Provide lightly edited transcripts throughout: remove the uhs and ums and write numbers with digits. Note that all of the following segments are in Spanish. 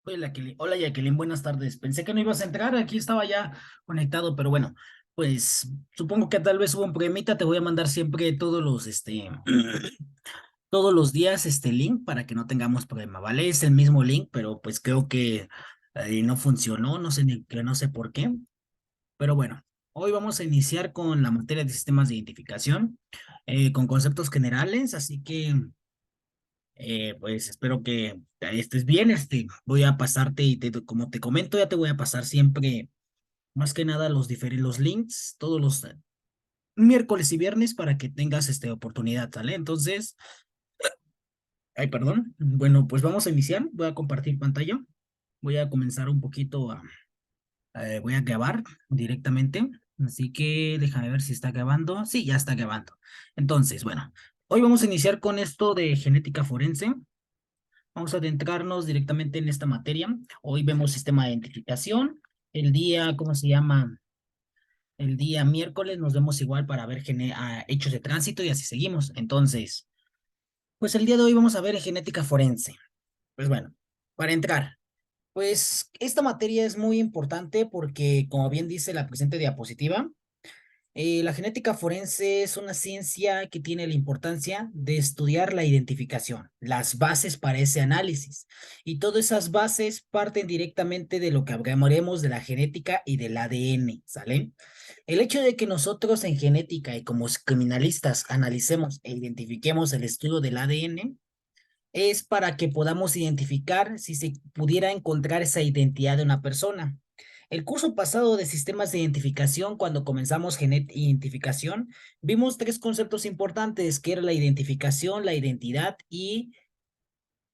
Hola Jacqueline, buenas tardes. Pensé que no ibas a entrar, aquí estaba ya conectado, pero bueno, pues supongo que tal vez hubo un problemita, te voy a mandar siempre todos los, todos los días este link para que no tengamos problema, ¿vale? Es el mismo link, pero pues creo que no funcionó, no sé no sé por qué, pero bueno, hoy vamos a iniciar con la materia de sistemas de identificación, con conceptos generales, así que pues espero que estés bien. Voy a pasarte como te comento, ya te voy a pasar siempre, más que nada, los links, todos los miércoles y viernes para que tengas oportunidad, ¿sale? Entonces, ay, perdón. Bueno, pues vamos a iniciar. Voy a compartir pantalla. Voy a comenzar un poquito voy a grabar directamente. Así que déjame ver si está grabando. Sí, ya está grabando. Entonces, bueno, hoy vamos a iniciar con esto de genética forense. Vamos a adentrarnos directamente en esta materia. Hoy vemos sistema de identificación. El día, ¿cómo se llama? El día miércoles nos vemos igual para ver hechos de tránsito y así seguimos. Entonces, pues el día de hoy vamos a ver genética forense. Pues bueno, para entrar, pues esta materia es muy importante porque, como bien dice la presente diapositiva, la genética forense es una ciencia que tiene la importancia de estudiar la identificación, las bases para ese análisis. Y todas esas bases parten directamente de lo que hablaremos de la genética y del ADN, ¿sale? El hecho de que nosotros en genética y como criminalistas analicemos e identifiquemos el estudio del ADN es para que podamos identificar si se pudiera encontrar esa identidad de una persona. El curso pasado de sistemas de identificación, cuando comenzamos identificación, vimos tres conceptos importantes, que era la identificación, la identidad y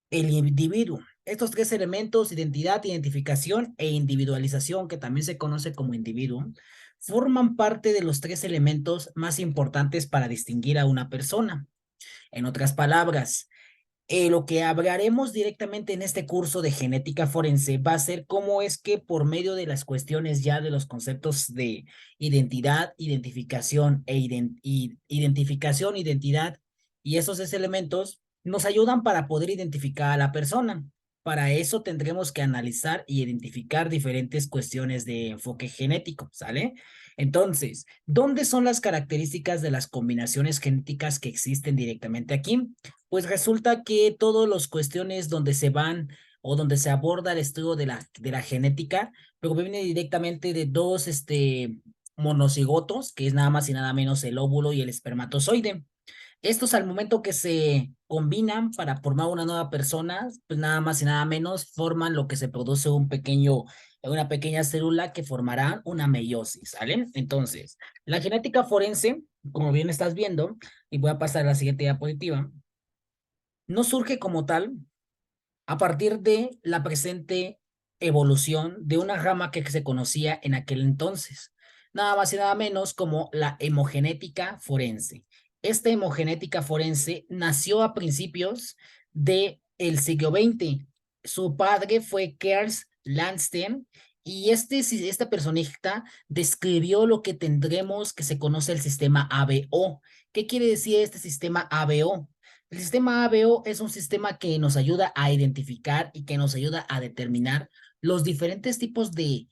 el individuo. Estos tres elementos, identidad, identificación e individualización, que también se conoce como individuo, forman parte de los tres elementos más importantes para distinguir a una persona. En otras palabras, lo que hablaremos directamente en este curso de genética forense va a ser cómo es que por medio de las cuestiones ya de los conceptos de identidad, identificación identificación, identidad y esos tres elementos nos ayudan para poder identificar a la persona. Para eso tendremos que analizar y identificar diferentes cuestiones de enfoque genético, ¿sale? Entonces, ¿dónde son las características de las combinaciones genéticas que existen directamente aquí? Pues resulta que todas las cuestiones donde se van o donde se aborda el estudio de la genética, pero viene directamente de dos monocigotos, que es nada más y nada menos el óvulo y el espermatozoide. Estos al momento que se combinan para formar una nueva persona, pues nada más y nada menos forman lo que se produce una pequeña célula que formará una meiosis, ¿sale? Entonces, la genética forense, como bien estás viendo, y voy a pasar a la siguiente diapositiva, no surge como tal a partir de la presente evolución de una rama que se conocía en aquel entonces, nada más y nada menos como la hemogenética forense. Esta hemogenética forense nació a principios del siglo XX. Su padre fue Karl Landstein y esta personita describió lo que tendremos que se conoce el sistema ABO. ¿Qué quiere decir este sistema ABO? El sistema ABO es un sistema que nos ayuda a identificar y que nos ayuda a determinar los diferentes tipos de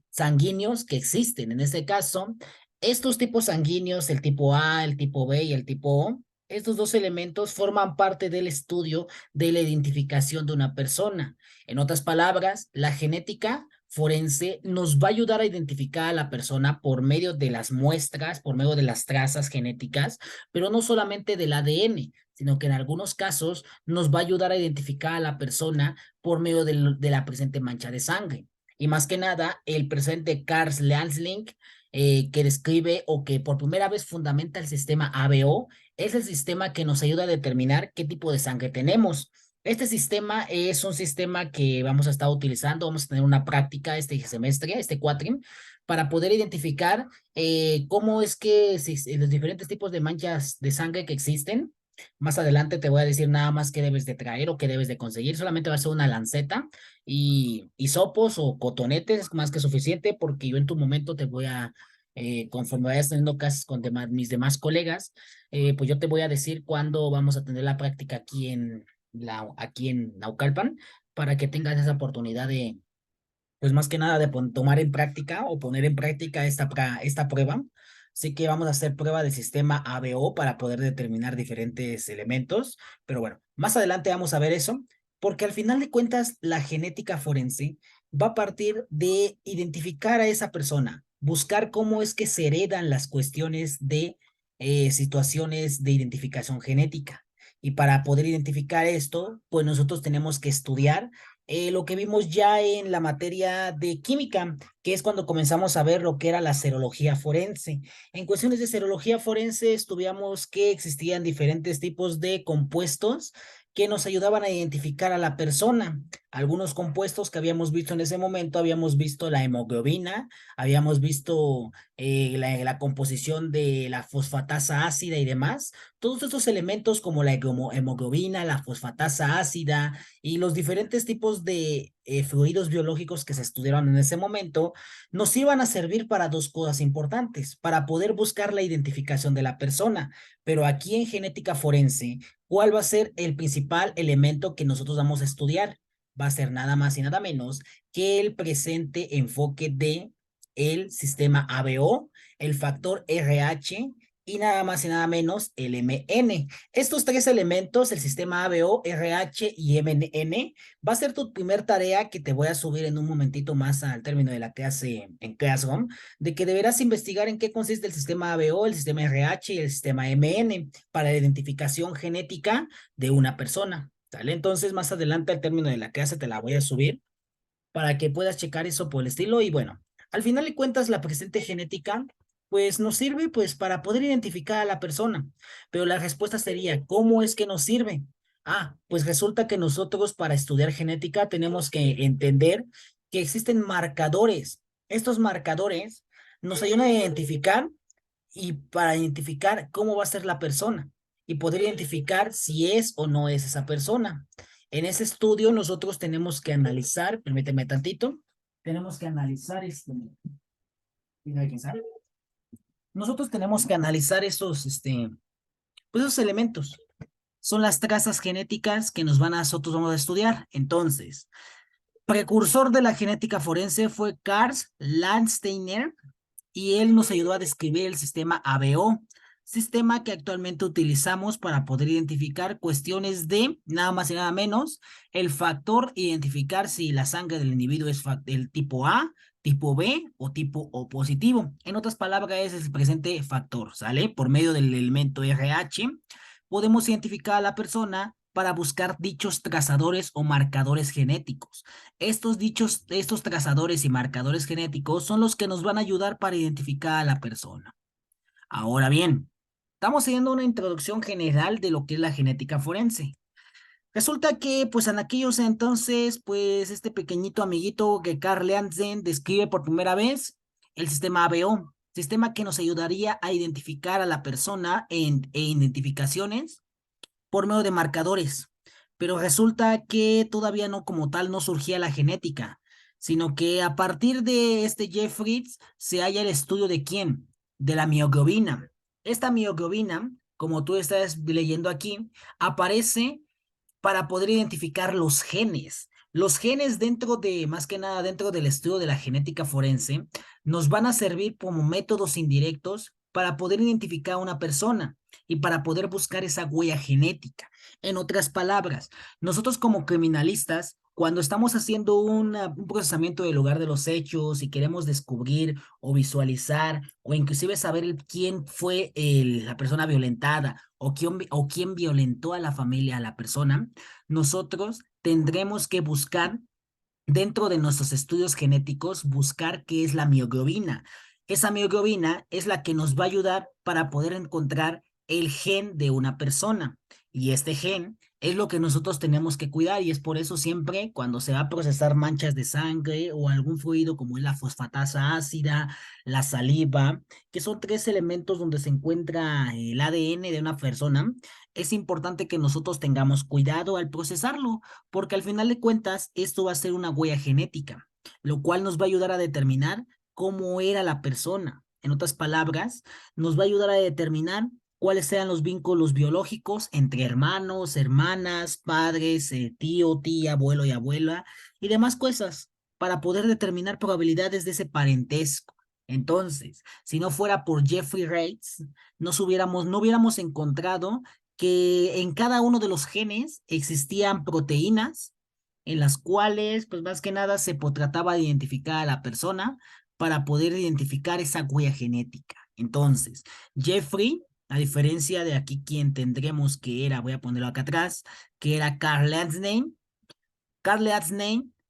sanguíneos que existen. En este caso, estos tipos sanguíneos, el tipo A, el tipo B y el tipo O, estos dos elementos forman parte del estudio de la identificación de una persona. En otras palabras, la genética forense nos va a ayudar a identificar a la persona por medio de las muestras, por medio de las trazas genéticas, pero no solamente del ADN, sino que en algunos casos nos va a ayudar a identificar a la persona por medio de la presente mancha de sangre. Y más que nada, el presente Karl Landsling, que describe o que por primera vez fundamenta el sistema ABO, es el sistema que nos ayuda a determinar qué tipo de sangre tenemos. Este sistema es un sistema que vamos a estar utilizando, vamos a tener una práctica este semestre, este cuatrim, para poder identificar cómo es que los diferentes tipos de manchas de sangre que existen. Más adelante te voy a decir nada más qué debes de traer o qué debes de conseguir. Solamente va a ser una lanceta y hisopos o cotonetes, es más que suficiente, porque yo en tu momento te voy a, conforme vayas teniendo casos con mis demás colegas, pues yo te voy a decir cuándo vamos a tener la práctica aquí en Naucalpan, para que tengas esa oportunidad de, pues más que nada de tomar en práctica o poner en práctica esta prueba. Así que vamos a hacer prueba del sistema ABO para poder determinar diferentes elementos. Pero bueno, más adelante vamos a ver eso, porque al final de cuentas la genética forense va a partir de identificar a esa persona, buscar cómo es que se heredan las cuestiones de situaciones de identificación genética. Y para poder identificar esto, pues nosotros tenemos que estudiar lo que vimos ya en la materia de química, que es cuando comenzamos a ver lo que era la serología forense. En cuestiones de serología forense estudiamos que existían diferentes tipos de compuestos que nos ayudaban a identificar a la persona. Algunos compuestos que habíamos visto en ese momento, habíamos visto la hemoglobina, habíamos visto la composición de la fosfatasa ácida y demás. Todos estos elementos como la hemoglobina, la fosfatasa ácida, y los diferentes tipos de fluidos biológicos que se estudiaron en ese momento nos iban a servir para dos cosas importantes, para poder buscar la identificación de la persona. Pero aquí en genética forense, ¿cuál va a ser el principal elemento que nosotros vamos a estudiar? Va a ser nada más y nada menos que el presente enfoque de el sistema ABO, el factor RH y nada más y nada menos el MN. Estos tres elementos, el sistema ABO, RH y MN, va a ser tu primer tarea que te voy a subir en un momentito más al término de la clase en Classroom, de que deberás investigar en qué consiste el sistema ABO, el sistema RH y el sistema MN para la identificación genética de una persona. ¿Sale? Entonces, más adelante al término de la clase te la voy a subir para que puedas checar eso por el estilo. Y bueno, al final de cuentas, la presente genética, pues nos sirve pues para poder identificar a la persona. Pero la respuesta sería, ¿cómo es que nos sirve? Ah, pues resulta que nosotros para estudiar genética tenemos que entender que existen marcadores. Estos marcadores nos ayudan a identificar y para identificar cómo va a ser la persona y poder identificar si es o no es esa persona. En ese estudio nosotros tenemos que analizar, permíteme tantito, tenemos que analizar mira, ¿quién sabe? Nosotros tenemos que analizar pues esos elementos. Son las trazas genéticas que nosotros vamos a estudiar. Entonces, precursor de la genética forense fue Karl Landsteiner, y él nos ayudó a describir el sistema ABO, sistema que actualmente utilizamos para poder identificar cuestiones de nada más y nada menos el factor, identificar si la sangre del individuo es el tipo A, tipo B o tipo O positivo. En otras palabras, es el presente factor, ¿sale? Por medio del elemento RH, podemos identificar a la persona para buscar dichos trazadores o marcadores genéticos. Estos trazadores y marcadores genéticos son los que nos van a ayudar para identificar a la persona. Ahora bien, estamos haciendo una introducción general de lo que es la genética forense. Resulta que, pues en aquellos entonces, pues este pequeñito amiguito que Carl Leanzen describe por primera vez, el sistema ABO, sistema que nos ayudaría a identificar a la persona en identificaciones por medio de marcadores, pero resulta que todavía no como tal no surgía la genética, sino que a partir de este Jeffries se halla el estudio de quién, de la mioglobina. Esta mioglobina, como tú estás leyendo aquí, aparece para poder identificar los genes. Los genes dentro de, más que nada dentro del estudio de la genética forense, nos van a servir como métodos indirectos para poder identificar a una persona y para poder buscar esa huella genética. En otras palabras, nosotros como criminalistas, cuando estamos haciendo un procesamiento del lugar de los hechos y queremos descubrir o visualizar o inclusive saber quién fue la persona violentada o quién violentó a la familia, a la persona, nosotros tendremos que buscar dentro de nuestros estudios genéticos, buscar qué es la mioglobina. Esa mioglobina es la que nos va a ayudar para poder encontrar el gen de una persona. Y este gen es lo que nosotros tenemos que cuidar y es por eso siempre cuando se va a procesar manchas de sangre o algún fluido como es la fosfatasa ácida, la saliva, que son tres elementos donde se encuentra el ADN de una persona, es importante que nosotros tengamos cuidado al procesarlo porque al final de cuentas esto va a ser una huella genética, lo cual nos va a ayudar a determinar cómo era la persona. En otras palabras, nos va a ayudar a determinar cuáles eran los vínculos biológicos entre hermanos, hermanas, padres, tío, tía, abuelo y abuela y demás cosas para poder determinar probabilidades de ese parentesco. Entonces, si no fuera por Jeffrey Reitz, no hubiéramos encontrado que en cada uno de los genes existían proteínas en las cuales, pues más que nada, trataba de identificar a la persona para poder identificar esa huella genética. Entonces, Jeffrey, a diferencia de aquí quien tendremos que era, voy a ponerlo acá atrás, que era Carl Landstein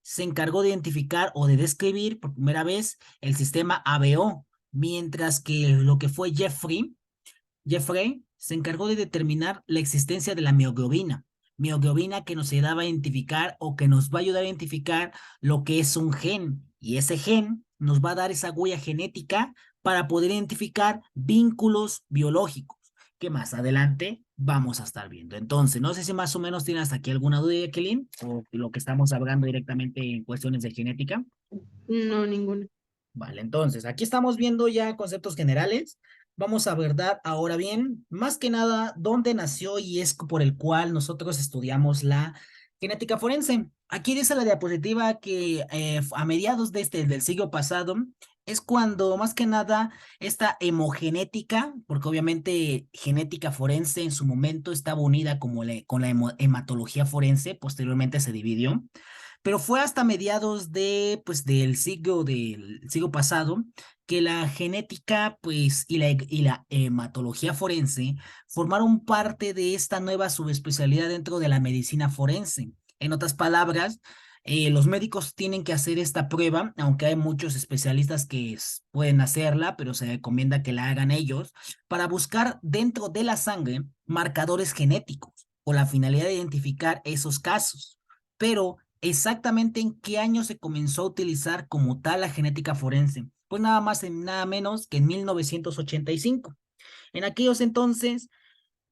se encargó de identificar o de describir por primera vez el sistema ABO, mientras que lo que fue Jeffrey se encargó de determinar la existencia de la mioglobina que nos ayudaba a identificar o que nos va a ayudar a identificar lo que es un gen. Y ese gen nos va a dar esa huella genética para poder identificar vínculos biológicos que más adelante vamos a estar viendo. Entonces, no sé si más o menos tienes hasta aquí alguna duda, Jacqueline, o lo que estamos hablando directamente en cuestiones de genética. No, ninguna. Vale, entonces, aquí estamos viendo ya conceptos generales. Vamos a ver, ahora bien, más que nada, dónde nació y es por el cual nosotros estudiamos la genética forense. Aquí dice la diapositiva que a mediados del siglo pasado es cuando más que nada esta hemogenética, porque obviamente genética forense en su momento estaba unida como con la hematología forense, posteriormente se dividió. Pero fue hasta mediados del siglo pasado que la genética, pues, y la hematología forense formaron parte de esta nueva subespecialidad dentro de la medicina forense. En otras palabras, los médicos tienen que hacer esta prueba, aunque hay muchos especialistas que pueden hacerla, pero se recomienda que la hagan ellos, para buscar dentro de la sangre marcadores genéticos, con la finalidad de identificar esos casos. Pero exactamente en qué año se comenzó a utilizar como tal la genética forense. Pues nada más y nada menos que en 1985. En aquellos entonces,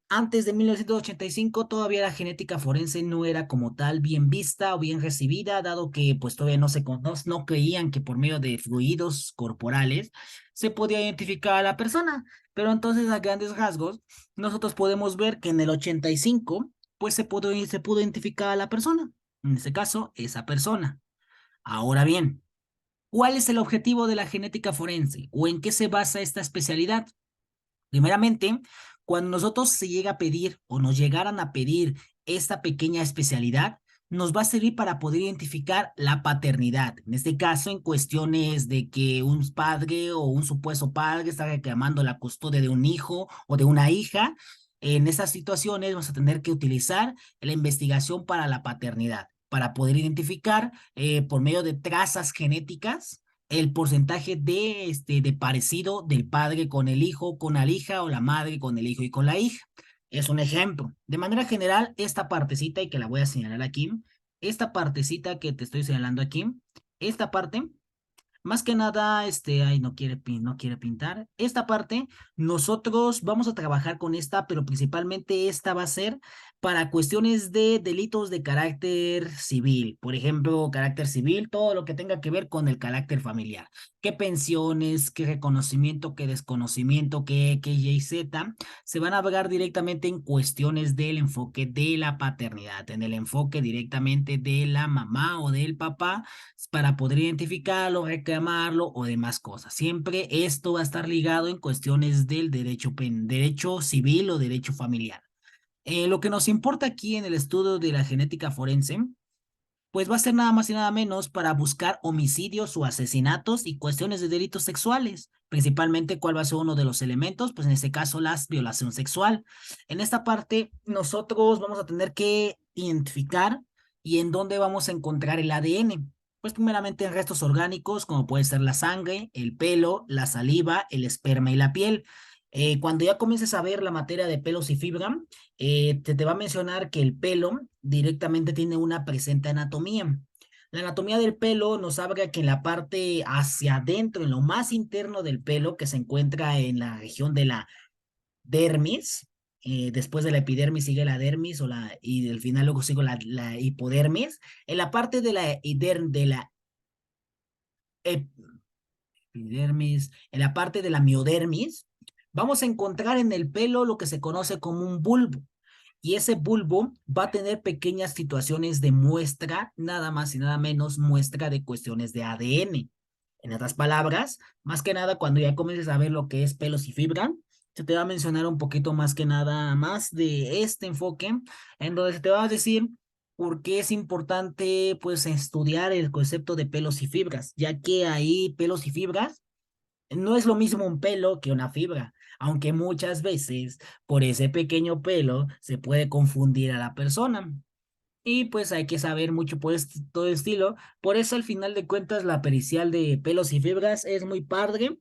antes de 1985, todavía la genética forense no era como tal bien vista o bien recibida, dado que pues todavía no creían que por medio de fluidos corporales se podía identificar a la persona. Pero entonces a grandes rasgos, nosotros podemos ver que en el 85 pues se pudo identificar a la persona. En este caso, esa persona. Ahora bien, ¿cuál es el objetivo de la genética forense o en qué se basa esta especialidad? Primeramente, cuando nosotros se llega a pedir o nos llegaran a pedir esta pequeña especialidad, nos va a servir para poder identificar la paternidad. En este caso, en cuestiones de que un padre o un supuesto padre está reclamando la custodia de un hijo o de una hija, en esas situaciones vamos a tener que utilizar la investigación para la paternidad, para poder identificar por medio de trazas genéticas el porcentaje de parecido del padre con el hijo, con la hija, o la madre con el hijo y con la hija. Es un ejemplo. De manera general, esta partecita, y que la voy a señalar aquí, esta partecita que te estoy señalando aquí, esta parte más que nada, ay, no quiere pintar. Esta parte, nosotros vamos a trabajar con esta, pero principalmente esta va a ser para cuestiones de delitos de carácter civil. Por ejemplo, carácter civil, todo lo que tenga que ver con el carácter familiar. Qué pensiones, qué reconocimiento, qué desconocimiento, qué Y y Z, se van a hablar directamente en cuestiones del enfoque de la paternidad, en el enfoque directamente de la mamá o del papá para poder identificarlo, reclamarlo o demás cosas. Siempre esto va a estar ligado en cuestiones del derecho civil o derecho familiar. Lo que nos importa aquí en el estudio de la genética forense, pues va a ser nada más y nada menos para buscar homicidios o asesinatos y cuestiones de delitos sexuales. Principalmente, ¿cuál va a ser uno de los elementos? Pues en este caso, la violación sexual. En esta parte, nosotros vamos a tener que identificar y en dónde vamos a encontrar el ADN. Pues primeramente en restos orgánicos, como puede ser la sangre, el pelo, la saliva, el esperma y la piel. Cuando ya comiences a ver la materia de pelos y fibra, te va a mencionar que el pelo directamente tiene una presente anatomía. La anatomía del pelo nos habla que en la parte hacia adentro, en lo más interno del pelo, que se encuentra en la región de la dermis, después de la epidermis sigue la dermis y al final luego sigue la hipodermis. En la parte de la epidermis, en la parte de la miodermis, Vamos a encontrar en el pelo lo que se conoce como un bulbo. Y ese bulbo va a tener pequeñas situaciones de muestra, nada más y nada menos, muestra de cuestiones de ADN. En otras palabras, más que nada, cuando ya comiences a ver lo que es pelos y fibra, se te va a mencionar un poquito más que nada más de este enfoque, en donde se te va a decir por qué es importante, pues, estudiar el concepto de pelos y fibras, ya que ahí pelos y fibras no es lo mismo un pelo que una fibra, aunque muchas veces por ese pequeño pelo se puede confundir a la persona. Y pues hay que saber mucho por todo estilo. Por eso al final de cuentas la pericial de pelos y fibras es muy padre,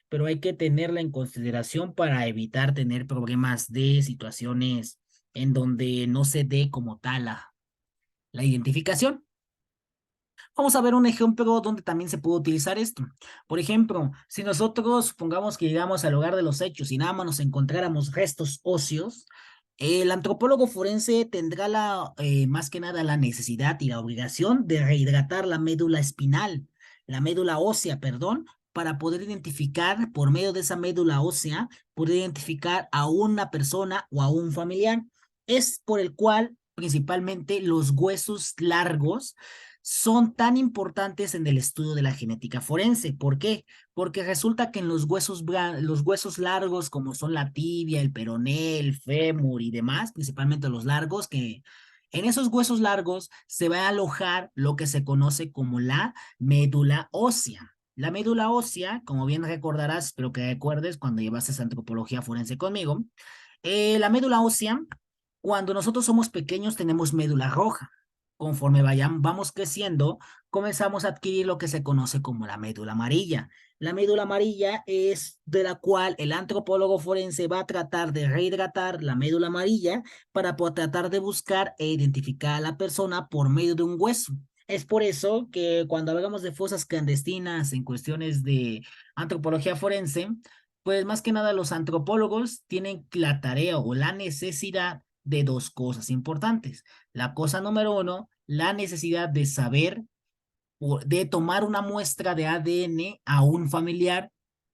pero hay que tenerla en consideración para evitar tener problemas de situaciones en donde no se dé como tal la identificación. Vamos a ver un ejemplo donde también se puede utilizar esto. Por ejemplo, si nosotros supongamos que llegamos al lugar de los hechos y nada más nos encontráramos restos óseos, el antropólogo forense tendrá más que nada la necesidad y la obligación de rehidratar la médula espinal, la médula ósea, perdón, para poder identificar, por medio de esa médula ósea, poder identificar a una persona o a un familiar. Es por el cual principalmente los huesos largos son tan importantes en el estudio de la genética forense. ¿Por qué? Porque resulta que en los huesos largos, como son la tibia, el peroné, el fémur y demás, principalmente los largos, que en esos huesos largos se va a alojar lo que se conoce como la médula ósea. La médula ósea, como bien recordarás, espero que recuerdes cuando llevaste antropología forense conmigo, la médula ósea, cuando nosotros somos pequeños, tenemos médula roja. Conforme vamos creciendo, comenzamos a adquirir lo que se conoce como la médula amarilla. La médula amarilla es de la cual el antropólogo forense va a tratar de rehidratar la médula amarilla para poder tratar de buscar e identificar a la persona por medio de un hueso. Es por eso que cuando hablamos de fosas clandestinas en cuestiones de antropología forense, pues más que nada los antropólogos tienen la tarea o la necesidad de dos cosas importantes. La cosa número uno, la necesidad de saber, de tomar una muestra de ADN a un familiar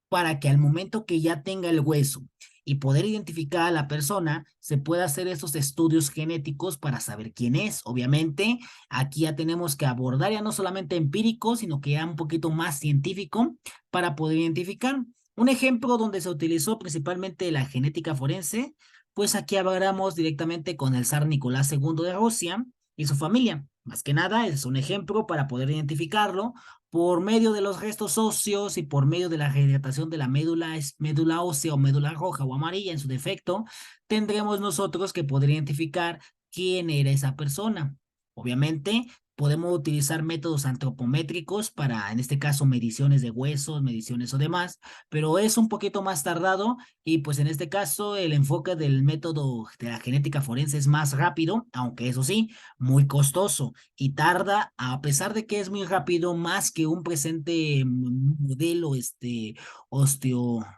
para que al momento que ya tenga el hueso y poder identificar a la persona, se pueda hacer esos estudios genéticos para saber quién es. Obviamente, aquí ya tenemos que abordar ya no solamente empírico, sino que ya un poquito más científico para poder identificar. Un ejemplo donde se utilizó principalmente la genética forense, pues aquí hablamos directamente con el zar Nicolás II de Rusia y su familia. Más que nada, es un ejemplo para poder identificarlo por medio de los restos óseos y por medio de la rehidratación de la médula, médula ósea o médula roja o amarilla en su defecto, tendremos nosotros que poder identificar quién era esa persona. Obviamente, podemos utilizar métodos antropométricos para, en este caso, mediciones de huesos, mediciones o demás, pero es un poquito más tardado y pues en este caso el enfoque del método de la genética forense es más rápido, aunque eso sí, muy costoso y tarda, a pesar de que es muy rápido, más que un presente modelo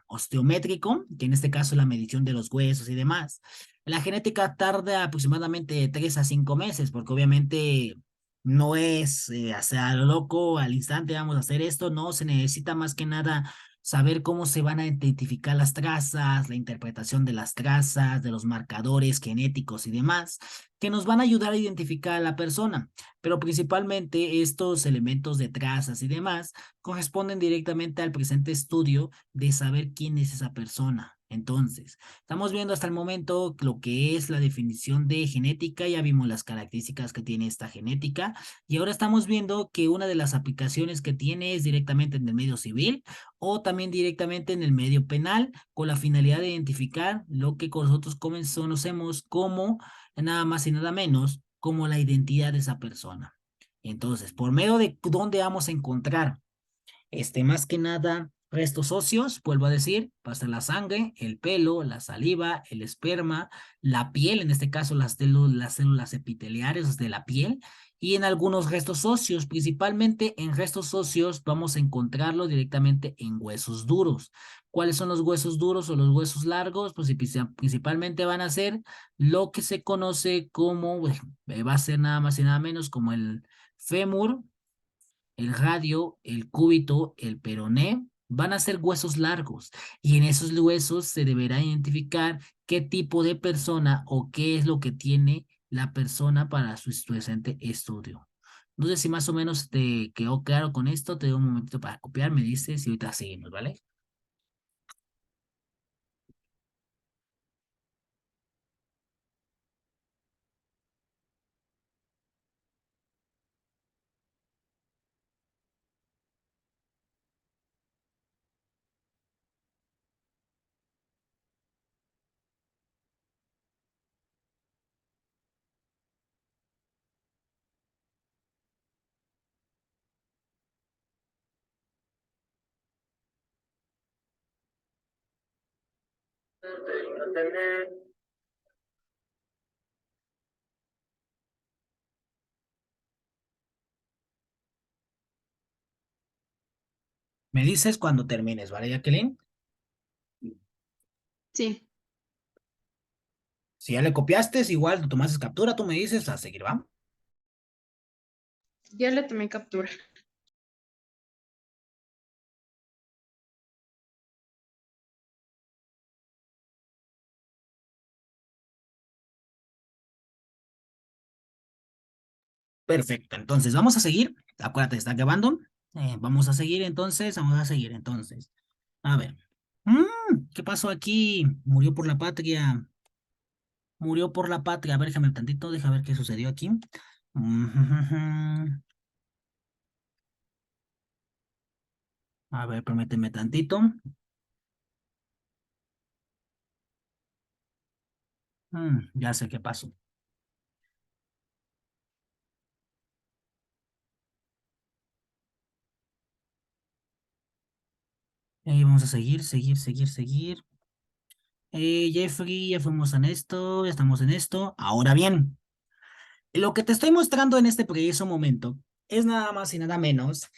osteométrico, que en este caso es la medición de los huesos y demás. La genética tarda aproximadamente de 3 a 5 meses, porque obviamente no es hacer a lo loco al instante vamos a hacer esto, no, se necesita más que nada saber cómo se van a identificar las trazas, la interpretación de las trazas, de los marcadores genéticos y demás, que nos van a ayudar a identificar a la persona. Pero principalmente estos elementos de trazas y demás corresponden directamente al presente estudio de saber quién es esa persona. Entonces, estamos viendo hasta el momento lo que es la definición de genética, ya vimos las características que tiene esta genética y ahora estamos viendo que una de las aplicaciones que tiene es directamente en el medio civil o también directamente en el medio penal con la finalidad de identificar lo que nosotros conocemos como nada más y nada menos como la identidad de esa persona. Entonces, por medio de dónde vamos a encontrar más que nada, restos óseos, vuelvo a decir, pasa la sangre, el pelo, la saliva, el esperma, la piel, en este caso las células epiteliares de la piel, y en algunos restos óseos, principalmente en restos óseos, vamos a encontrarlo directamente en huesos duros. ¿Cuáles son los huesos duros o los huesos largos? Pues principalmente van a ser lo que se conoce como, va a ser nada más y nada menos como el fémur, el radio, el cúbito, el peroné. Van a ser huesos largos y en esos huesos se deberá identificar qué tipo de persona o qué es lo que tiene la persona para su presente estudio. No sé si más o menos te quedó claro con esto, te doy un momentito para copiar, me dices y ahorita seguimos, ¿vale? Me dices cuando termines, ¿vale, Jacqueline? Sí, Si ya le copiaste, igual tomaste captura, tú me dices a seguir, ¿va? ya le tomé captura. Perfecto, entonces vamos a seguir. Acuérdate, está grabando. Vamos a seguir entonces, vamos a seguir entonces. A ver. ¿Qué pasó aquí? Murió por la patria. Murió por la patria. A ver, déjame tantito, deja ver qué sucedió aquí. Mm, A ver, permíteme tantito. Ya sé qué pasó. Vamos a seguir, seguir, seguir, seguir. Jeffrey, ya fuimos en esto, ya estamos en esto. Ahora bien, lo que te estoy mostrando en este preciso momento es nada más y nada menos.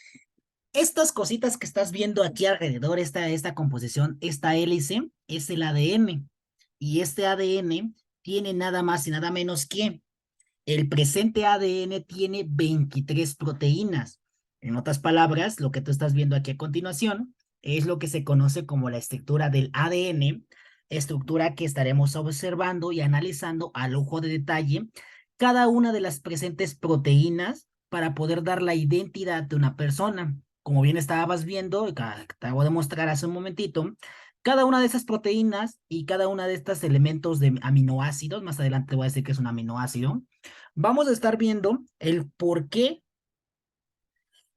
Estas cositas que estás viendo aquí alrededor, esta composición, esta hélice, es el ADN. Y este ADN tiene nada más y nada menos que el presente ADN tiene 23 proteínas. En otras palabras, lo que tú estás viendo aquí a continuación es lo que se conoce como la estructura del ADN, estructura que estaremos observando y analizando a lujo de detalle cada una de las presentes proteínas para poder dar la identidad de una persona. Como bien estabas viendo, te acabo de mostrar hace un momentito, cada una de esas proteínas y cada una de estos elementos de aminoácidos, más adelante voy a decir que es un aminoácido, vamos a estar viendo el por qué,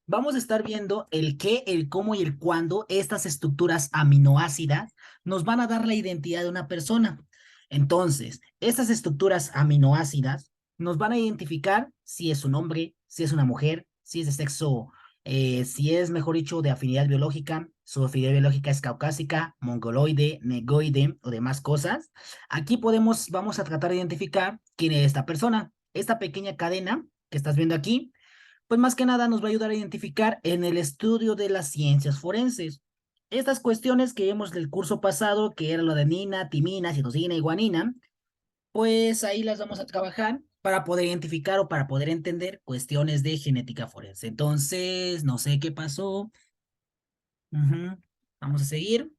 vamos a estar viendo el qué, el cómo y el cuándo estas estructuras aminoácidas nos van a dar la identidad de una persona. Entonces, estas estructuras aminoácidas nos van a identificar si es un hombre, si es una mujer, si es de sexo, si es, mejor dicho, de afinidad biológica, su afinidad biológica es caucásica, mongoloide, negoide o demás cosas. Aquí vamos a tratar de identificar quién es esta persona. Esta pequeña cadena que estás viendo aquí, pues más que nada nos va a ayudar a identificar en el estudio de las ciencias forenses. Estas cuestiones que vimos del curso pasado, que era lo de adenina, timina, citosina y guanina, pues ahí las vamos a trabajar para poder identificar o para poder entender cuestiones de genética forense. Entonces, no sé qué pasó. Ujú. Vamos a seguir.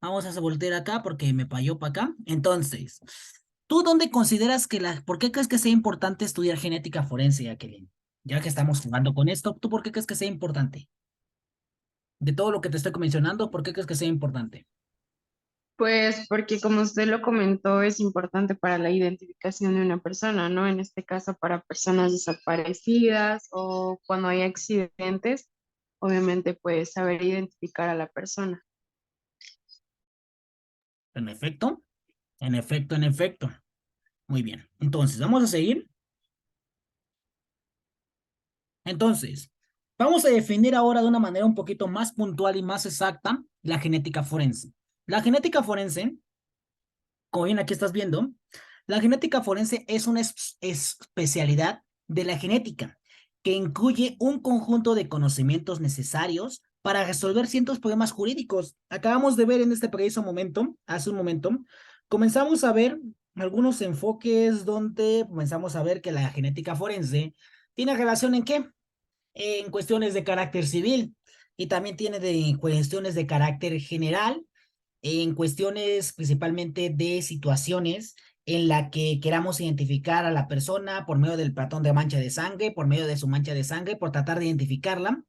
Vamos a voltear acá porque me falló para acá. Entonces, ¿tú dónde consideras por qué crees que sea importante estudiar genética forense, Jacqueline? Ya que estamos jugando con esto, ¿tú por qué crees que sea importante? De todo lo que te estoy mencionando, ¿por qué crees que sea importante? Pues porque como usted lo comentó, es importante para la identificación de una persona, ¿no? En este caso para personas desaparecidas o cuando hay accidentes, obviamente pues saber identificar a la persona. En efecto, en efecto, en efecto. Muy bien. Entonces, vamos a seguir. Entonces, vamos a definir ahora de una manera un poquito más puntual y más exacta la genética forense. La genética forense, como bien aquí estás viendo, la genética forense es una especialidad de la genética que incluye un conjunto de conocimientos necesarios para resolver ciertos problemas jurídicos. Acabamos de ver en este preciso momento, hace un momento, comenzamos a ver algunos enfoques donde comenzamos a ver que la genética forense tiene relación en qué, en cuestiones de carácter civil. y también tiene de cuestiones de carácter general, en cuestiones principalmente de situaciones en la que queramos identificar a la persona por medio del patrón de mancha de sangre, por medio de su mancha de sangre, por tratar de identificarla.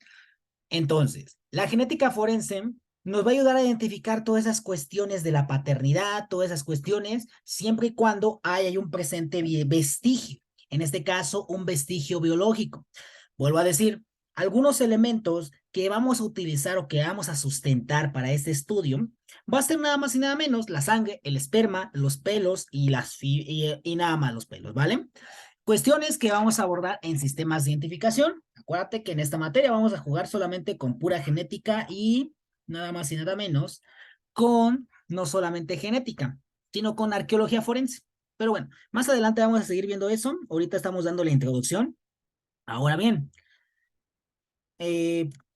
Entonces, la genética forense nos va a ayudar a identificar todas esas cuestiones de la paternidad, todas esas cuestiones, siempre y cuando haya un presente vestigio, en este caso, un vestigio biológico. Vuelvo a decir, algunos elementos que vamos a utilizar o que vamos a sustentar para este estudio va a ser nada más y nada menos la sangre, el esperma, los pelos y nada más los pelos, ¿vale? Cuestiones que vamos a abordar en sistemas de identificación. Acuérdate que en esta materia vamos a jugar solamente con pura genética y nada más y nada menos con no solamente genética, sino con arqueología forense. Pero bueno, más adelante vamos a seguir viendo eso. Ahorita estamos dando la introducción. Ahora bien,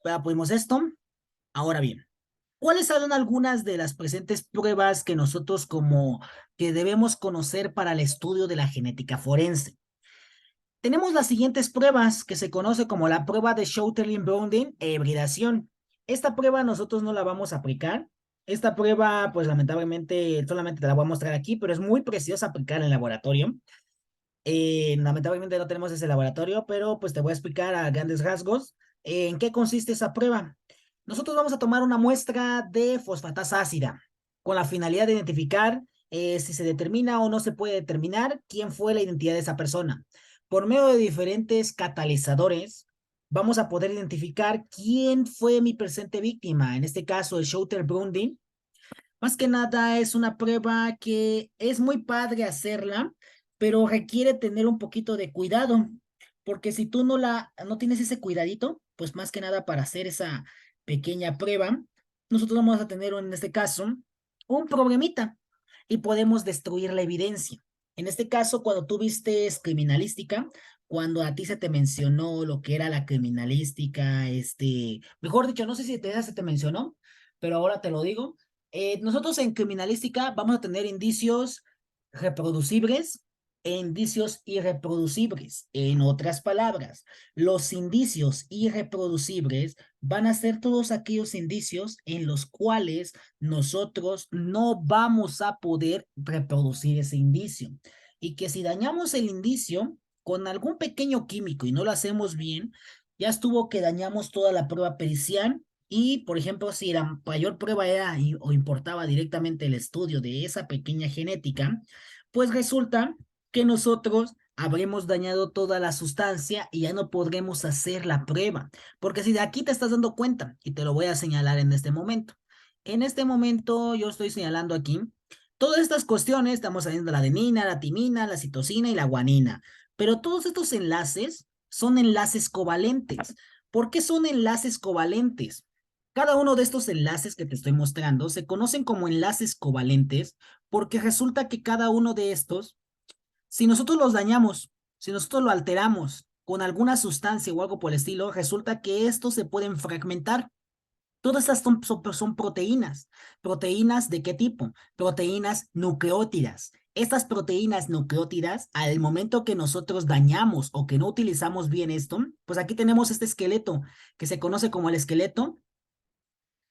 ya pudimos esto. Ahora bien, ¿cuáles son algunas de las presentes pruebas que nosotros como que debemos conocer para el estudio de la genética forense? Tenemos las siguientes pruebas que se conoce como la prueba de Schoeterlin-Bonding e hibridación. Esta prueba nosotros no la vamos a aplicar. Esta prueba, pues lamentablemente, solamente te la voy a mostrar aquí, pero es muy preciosa aplicar en el laboratorio. Lamentablemente no tenemos ese laboratorio, pero pues te voy a explicar a grandes rasgos en qué consiste esa prueba. Nosotros vamos a tomar una muestra de fosfatasa ácida con la finalidad de identificar si se determina o no se puede determinar quién fue la identidad de esa persona. Por medio de diferentes catalizadores, vamos a poder identificar quién fue mi presente víctima, en este caso el Schoeter-Brunding. Más que nada es una prueba que es muy padre hacerla, pero requiere tener un poquito de cuidado, porque si tú no tienes ese cuidadito, pues más que nada para hacer esa pequeña prueba, nosotros vamos a tener en este caso un problemita y podemos destruir la evidencia. En este caso, cuando tú viste criminalística, cuando a ti se te mencionó lo que era la criminalística, mejor dicho, no sé si se te mencionó, pero ahora te lo digo. Nosotros en criminalística vamos a tener indicios reproducibles e indicios irreproducibles. En otras palabras, los indicios irreproducibles van a ser todos aquellos indicios en los cuales nosotros no vamos a poder reproducir ese indicio. Y que si dañamos el indicio con algún pequeño químico y no lo hacemos bien, ya estuvo que dañamos toda la prueba pericial y, por ejemplo, si la mayor prueba era o importaba directamente el estudio de esa pequeña genética, pues resulta que nosotros habremos dañado toda la sustancia y ya no podremos hacer la prueba. Porque si de aquí te estás dando cuenta, y te lo voy a señalar en este momento. En este momento yo estoy señalando aquí todas estas cuestiones, estamos saliendo la adenina, la timina, la citosina y la guanina. Pero todos estos enlaces son enlaces covalentes. ¿Por qué son enlaces covalentes? Cada uno de estos enlaces que te estoy mostrando se conocen como enlaces covalentes porque resulta que cada uno de estos, si nosotros los dañamos, si nosotros lo alteramos con alguna sustancia o algo por el estilo, resulta que estos se pueden fragmentar. Todas estas son proteínas. ¿Proteínas de qué tipo? Proteínas nucleótidas. Estas proteínas nucleótidas, al momento que nosotros dañamos o que no utilizamos bien esto, pues aquí tenemos este esqueleto que se conoce como el esqueleto,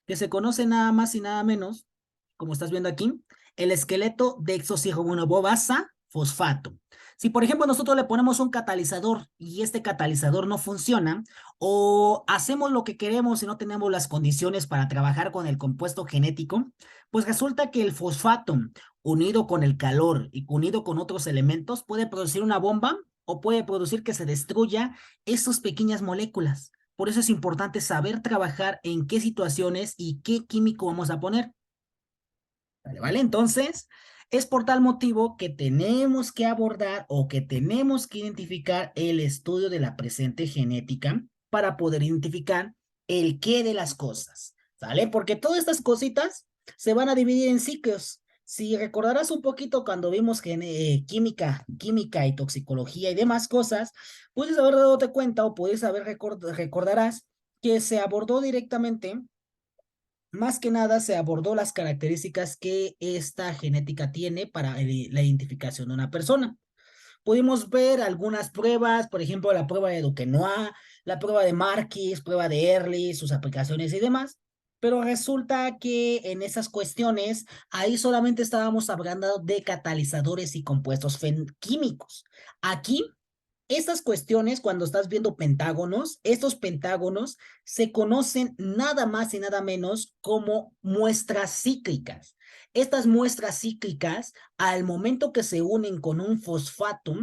que se conoce nada más y nada menos, como estás viendo aquí, el esqueleto de exocianobobasa fosfato. Si, por ejemplo, nosotros le ponemos un catalizador y este catalizador no funciona, o hacemos lo que queremos y no tenemos las condiciones para trabajar con el compuesto genético, pues resulta que el fosfato, unido con el calor y unido con otros elementos, puede producir una bomba o puede producir que se destruya esas pequeñas moléculas. Por eso es importante saber trabajar en qué situaciones y qué químico vamos a poner. ¿Vale? Entonces, es por tal motivo que tenemos que abordar o que tenemos que identificar el estudio de la presente genética para poder identificar el qué de las cosas, ¿sale? Porque todas estas cositas se van a dividir en ciclos. Si recordarás un poquito cuando vimos química y toxicología y demás cosas, puedes haber dado cuenta o puedes haber recordarás que se abordó directamente, más que nada se abordó las características que esta genética tiene para la identificación de una persona. Pudimos ver algunas pruebas, por ejemplo, la prueba de Duquesnoy, la prueba de Marquis, prueba de Early, sus aplicaciones y demás. Pero resulta que en esas cuestiones, ahí solamente estábamos hablando de catalizadores y compuestos químicos. Aquí estas cuestiones, cuando estás viendo pentágonos, estos pentágonos se conocen nada más y nada menos como muestras cíclicas. Estas muestras cíclicas, al momento que se unen con un fosfato,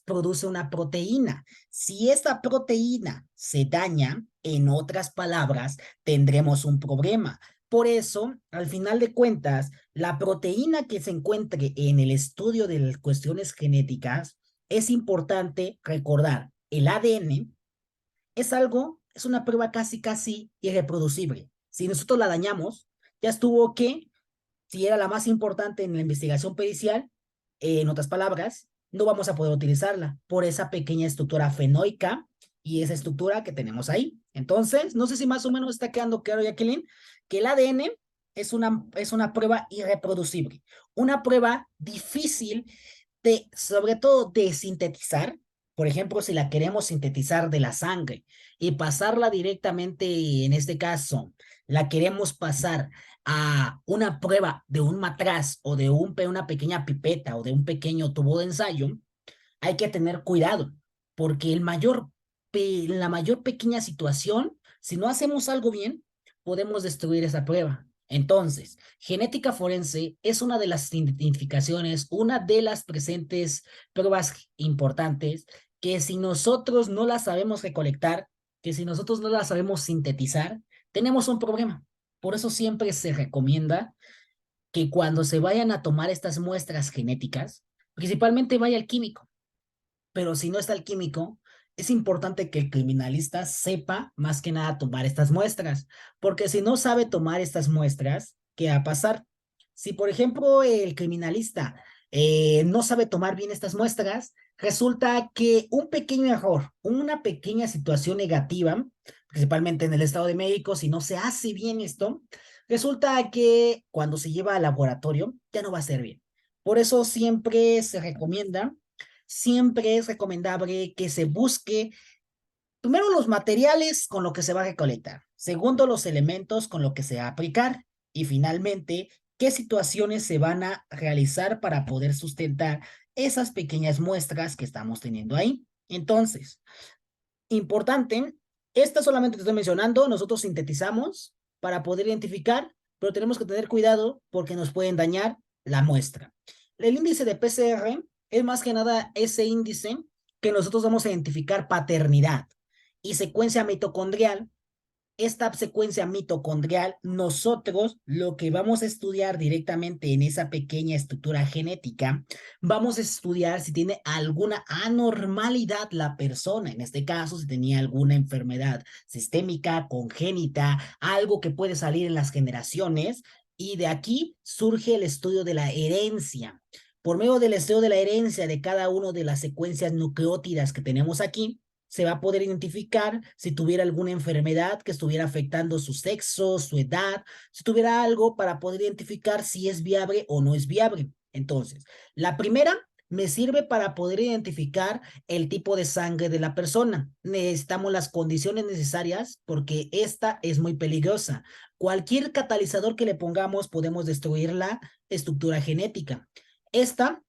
produce una proteína. Si esta proteína se daña, en otras palabras, tendremos un problema. Por eso, al final de cuentas, la proteína que se encuentre en el estudio de las cuestiones genéticas es importante recordar, el ADN es una prueba casi irreproducible. Si nosotros la dañamos, ya estuvo que, si era la más importante en la investigación pericial, en otras palabras, no vamos a poder utilizarla por esa pequeña estructura fenoica y esa estructura que tenemos ahí. Entonces, no sé si más o menos está quedando claro, Jacqueline, que el ADN es una prueba irreproducible, una prueba difícil sobre todo de sintetizar. Por ejemplo, si la queremos sintetizar de la sangre y pasarla directamente, en este caso, la queremos pasar a una prueba de un matraz o de una pequeña pipeta o de un pequeño tubo de ensayo, hay que tener cuidado, porque la mayor pequeña situación, si no hacemos algo bien, podemos destruir esa prueba. Entonces, genética forense es una de las identificaciones, una de las presentes pruebas importantes que si nosotros no las sabemos recolectar, que si nosotros no las sabemos sintetizar, tenemos un problema. Por eso siempre se recomienda que cuando se vayan a tomar estas muestras genéticas, principalmente vaya al químico, pero si no está el químico, es importante que el criminalista sepa más que nada tomar estas muestras, porque si no sabe tomar estas muestras, ¿qué va a pasar? Si, por ejemplo, el criminalista no sabe tomar bien estas muestras, resulta que un pequeño error, una pequeña situación negativa, principalmente en el Estado de México, si no se hace bien esto, resulta que cuando se lleva al laboratorio ya no va a ser bien. Por eso siempre es recomendable que se busque primero los materiales con lo que se va a recolectar, segundo los elementos con lo que se va a aplicar y finalmente qué situaciones se van a realizar para poder sustentar esas pequeñas muestras que estamos teniendo ahí. Entonces, importante, esta solamente te estoy mencionando, nosotros sintetizamos para poder identificar, pero tenemos que tener cuidado porque nos pueden dañar la muestra. El índice de PCR es más que nada ese índice que nosotros vamos a identificar paternidad y secuencia mitocondrial. Esta secuencia mitocondrial, nosotros lo que vamos a estudiar directamente en esa pequeña estructura genética, vamos a estudiar si tiene alguna anormalidad la persona, en este caso, si tenía alguna enfermedad sistémica, congénita, algo que puede salir en las generaciones, y de aquí surge el estudio de la herencia. Por medio del estudio de la herencia de cada una de las secuencias nucleótidas que tenemos aquí, se va a poder identificar si tuviera alguna enfermedad que estuviera afectando su sexo, su edad, si tuviera algo para poder identificar si es viable o no es viable. Entonces, la primera me sirve para poder identificar el tipo de sangre de la persona. Necesitamos las condiciones necesarias porque esta es muy peligrosa. Cualquier catalizador que le pongamos podemos destruir la estructura genética.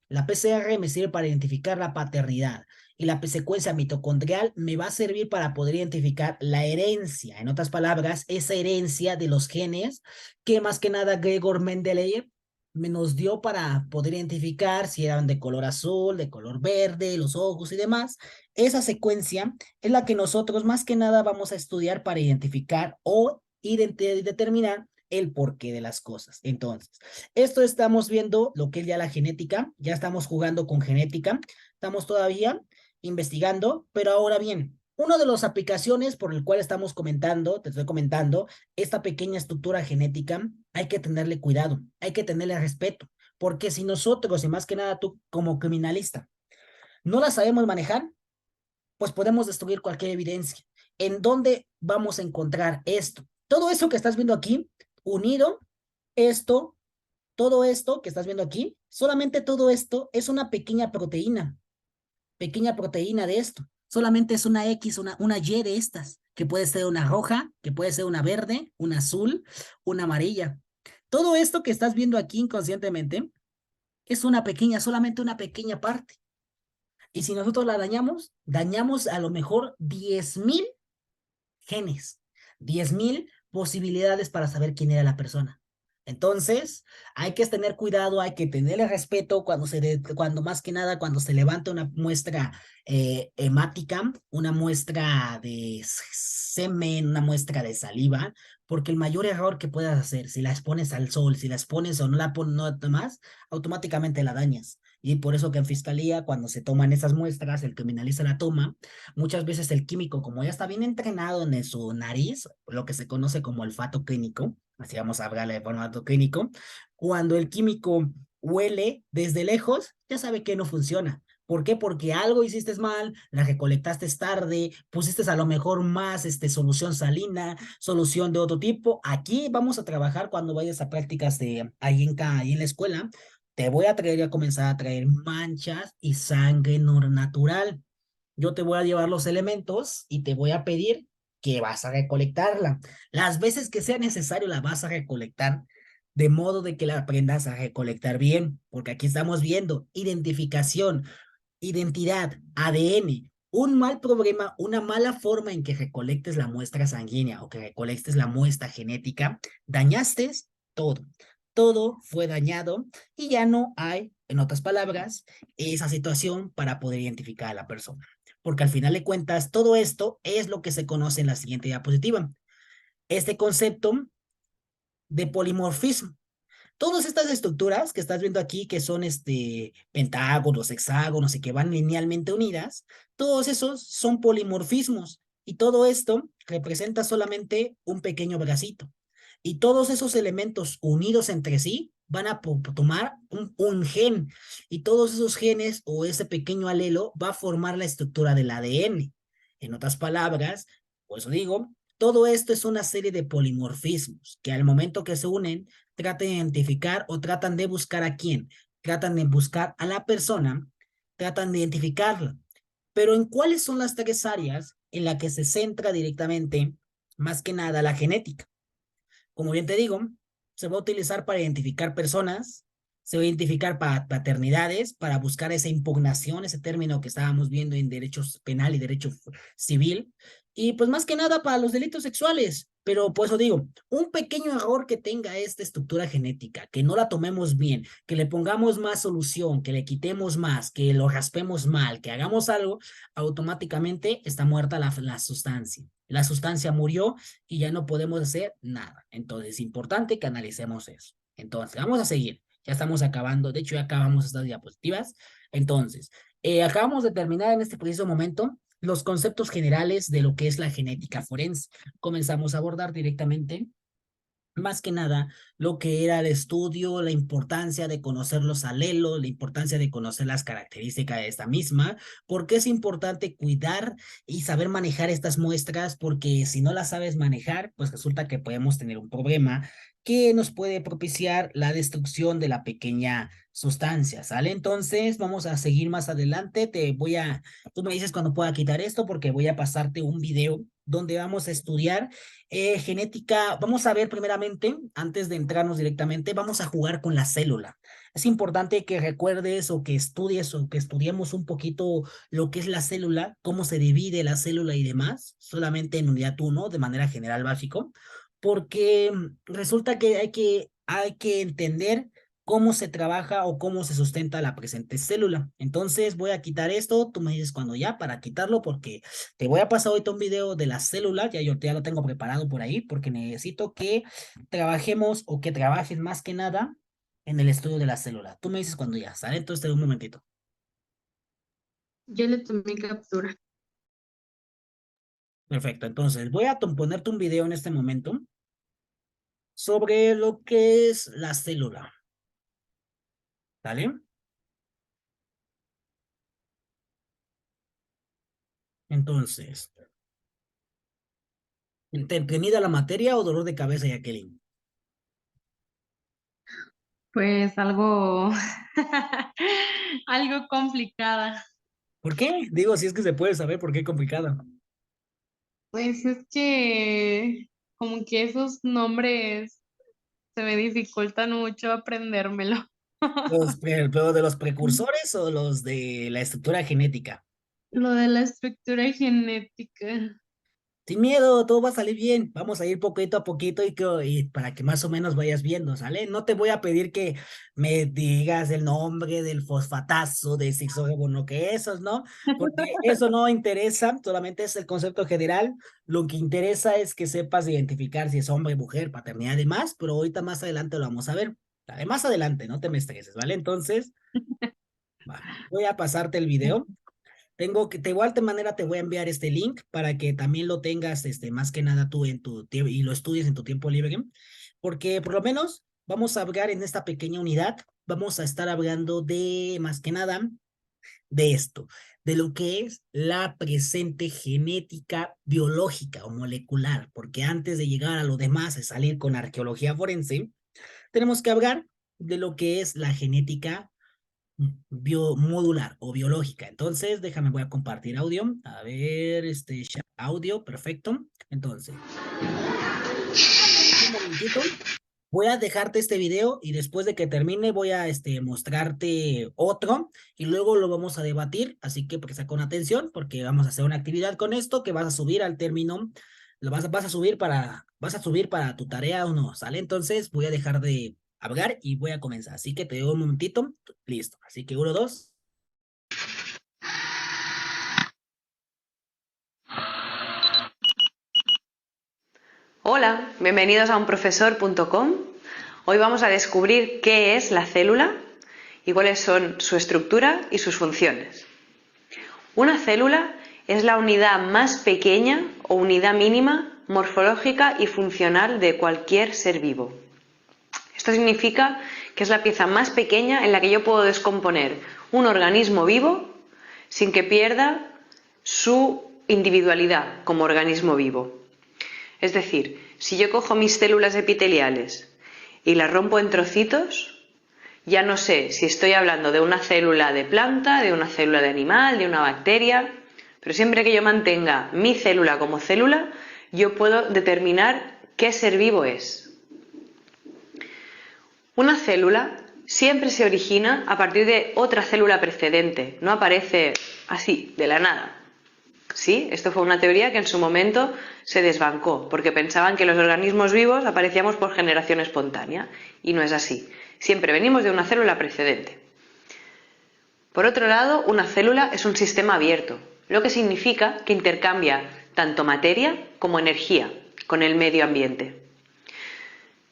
La PCR, me sirve para identificar la paternidad y la secuencia mitocondrial me va a servir para poder identificar la herencia. En otras palabras, esa herencia de los genes que más que nada Gregor Mendeleev nos dio para poder identificar si eran de color azul, de color verde, los ojos y demás. Esa secuencia es la que nosotros más que nada vamos a estudiar para identificar o determinar el porqué de las cosas. Entonces, esto estamos viendo lo que es ya la genética, ya estamos jugando con genética, estamos todavía investigando, pero ahora bien, una de las aplicaciones por el cual estamos comentando, te estoy comentando, esta pequeña estructura genética, hay que tenerle cuidado, hay que tenerle respeto, porque si nosotros, y más que nada tú como criminalista, no la sabemos manejar, pues podemos destruir cualquier evidencia. ¿En dónde vamos a encontrar esto? Todo eso que estás viendo aquí, unido, esto, todo esto que estás viendo aquí, solamente todo esto es una pequeña proteína de esto. solamente es una X, una Y de estas, que puede ser una roja, que puede ser una verde, una azul, una amarilla. Todo esto que estás viendo aquí inconscientemente es una pequeña, solamente una pequeña parte. Y si nosotros la dañamos, dañamos a lo mejor 10.000 genes, 10.000 posibilidades para saber quién era la persona. Entonces, hay que tener cuidado, hay que tenerle respeto cuando más que nada, cuando se levanta una muestra hemática, una muestra de semen, una muestra de saliva, porque el mayor error que puedas hacer, si la expones al sol, si la expones o no la pones no más, automáticamente la dañas. Y por eso que en fiscalía, cuando se toman esas muestras, el criminalista la toma. Muchas veces el químico, como ya está bien entrenado en su nariz, lo que se conoce como olfato clínico, así vamos a hablarle de olfato clínico, cuando el químico huele desde lejos, ya sabe que no funciona. ¿Por qué? Porque algo hiciste mal, la recolectaste tarde, pusiste a lo mejor más solución salina, solución de otro tipo. Aquí vamos a trabajar cuando vayas a prácticas de ahí en la escuela. Te voy a traer y a comenzar a traer manchas y sangre no natural. Yo te voy a llevar los elementos y te voy a pedir que vas a recolectarla. Las veces que sea necesario la vas a recolectar, de modo de que la aprendas a recolectar bien, porque aquí estamos viendo identificación, identidad, ADN. Un mal problema, una mala forma en que recolectes la muestra sanguínea o que recolectes la muestra genética, dañaste todo. Todo fue dañado y ya no hay, en otras palabras, esa situación para poder identificar a la persona. Porque al final de cuentas, todo esto es lo que se conoce en la siguiente diapositiva. Este concepto de polimorfismo. Todas estas estructuras que estás viendo aquí, que son pentágonos, hexágonos y que van linealmente unidas, todos esos son polimorfismos y todo esto representa solamente un pequeño bracito. Y todos esos elementos unidos entre sí van a tomar un gen y todos esos genes o ese pequeño alelo va a formar la estructura del ADN. En otras palabras, por eso digo, todo esto es una serie de polimorfismos que al momento que se unen tratan de identificar o tratan de buscar a quién, tratan de buscar a la persona, tratan de identificarla. Pero ¿en cuáles son las tres áreas en las que se centra directamente, más que nada, la genética? Como bien te digo, se va a utilizar para identificar personas, se va a identificar para paternidades, para buscar esa impugnación, ese término que estábamos viendo en derechos penal y derecho civil, y pues más que nada para los delitos sexuales. Pero por eso digo, un pequeño error que tenga esta estructura genética, que no la tomemos bien, que le pongamos más solución, que le quitemos más, que lo raspemos mal, que hagamos algo, automáticamente está muerta la sustancia. La sustancia murió y ya no podemos hacer nada. Entonces es importante que analicemos eso. Entonces, vamos a seguir. Ya estamos acabando, de hecho ya acabamos estas diapositivas. Entonces, acabamos de terminar en este preciso momento los conceptos generales de lo que es la genética forense. Comenzamos a abordar directamente más que nada lo que era el estudio, la importancia de conocer los alelos, la importancia de conocer las características de esta misma, porque es importante cuidar y saber manejar estas muestras, porque si no las sabes manejar, pues resulta que podemos tener un problema que nos puede propiciar la destrucción de la pequeña sustancia, ¿sale? Entonces, vamos a seguir más adelante. Tú me dices cuando pueda quitar esto, porque voy a pasarte un video donde vamos a estudiar genética. Vamos a ver primeramente, antes de entrarnos directamente, vamos a jugar con la célula. Es importante que recuerdes o que estudies o que estudiemos un poquito lo que es la célula, cómo se divide la célula y demás, solamente en unidad uno de manera general básico, porque resulta que hay que entender cómo se trabaja o cómo se sustenta la presente célula. Entonces voy a quitar esto, tú me dices cuando ya para quitarlo porque te voy a pasar ahorita un video de las células, ya lo tengo preparado por ahí, porque necesito que trabajemos o que trabajes más que nada en el estudio de la célula. Tú me dices cuando ya, ¿sale? Entonces te doy un momentito. Yo le tomé captura. Perfecto, entonces voy a ponerte un video en este momento sobre lo que es la célula, ¿vale? Entonces, ¿entretenida la materia o dolor de cabeza, Jacqueline? Pues algo, algo complicada. ¿Por qué? Digo, si es que se puede saber por qué complicado. Pues es que como que esos nombres se me dificultan mucho aprendérmelo. ¿Pero de los precursores o los de la estructura genética? Lo de la estructura genética. Sin miedo, todo va a salir bien. Vamos a ir poquito a poquito y para que más o menos vayas viendo, ¿sale? No te voy a pedir que me digas el nombre del fosfatazo de no que esos, ¿no? Porque eso no interesa, solamente es el concepto general. Lo que interesa es que sepas identificar si es hombre, mujer, paternidad y demás, pero ahorita más adelante lo vamos a ver. Dale, más adelante, no te me estreses, ¿vale? Entonces, va, voy a pasarte el video. Tengo que, de igual manera te voy a enviar este link para que también lo tengas, más que nada tú en tu tiempo y lo estudies en tu tiempo libre, porque por lo menos vamos a hablar en esta pequeña unidad, vamos a estar hablando de, más que nada, de esto, de lo que es la presente genética biológica o molecular, porque antes de llegar a lo demás, de salir con arqueología forense, tenemos que hablar de lo que es la genética biomodular o biológica. Entonces, déjame, voy a compartir audio. A ver, audio, perfecto. Entonces, un momentito. Voy a dejarte este video y después de que termine voy a mostrarte otro y luego lo vamos a debatir. Así que presta con atención porque vamos a hacer una actividad con esto que vas a subir al término, vas a subir para tu tarea o no, ¿sale? Entonces voy a dejar de hablar y voy a comenzar. Así que te doy un momentito. Listo. Así que uno, dos. Hola, bienvenidos a unprofesor.com. Hoy vamos a descubrir qué es la célula y cuáles son su estructura y sus funciones. Una célula es la unidad más pequeña o unidad mínima morfológica y funcional de cualquier ser vivo. Esto significa que es la pieza más pequeña en la que yo puedo descomponer un organismo vivo sin que pierda su individualidad como organismo vivo. Es decir, si yo cojo mis células epiteliales y las rompo en trocitos, ya no sé si estoy hablando de una célula de planta, de una célula de animal, de una bacteria, pero siempre que yo mantenga mi célula como célula, yo puedo determinar qué ser vivo es. Una célula siempre se origina a partir de otra célula precedente, no aparece así, de la nada. Sí, esto fue una teoría que en su momento se desbancó, porque pensaban que los organismos vivos aparecíamos por generación espontánea, y no es así. Siempre venimos de una célula precedente. Por otro lado, una célula es un sistema abierto, lo que significa que intercambia tanto materia como energía con el medio ambiente.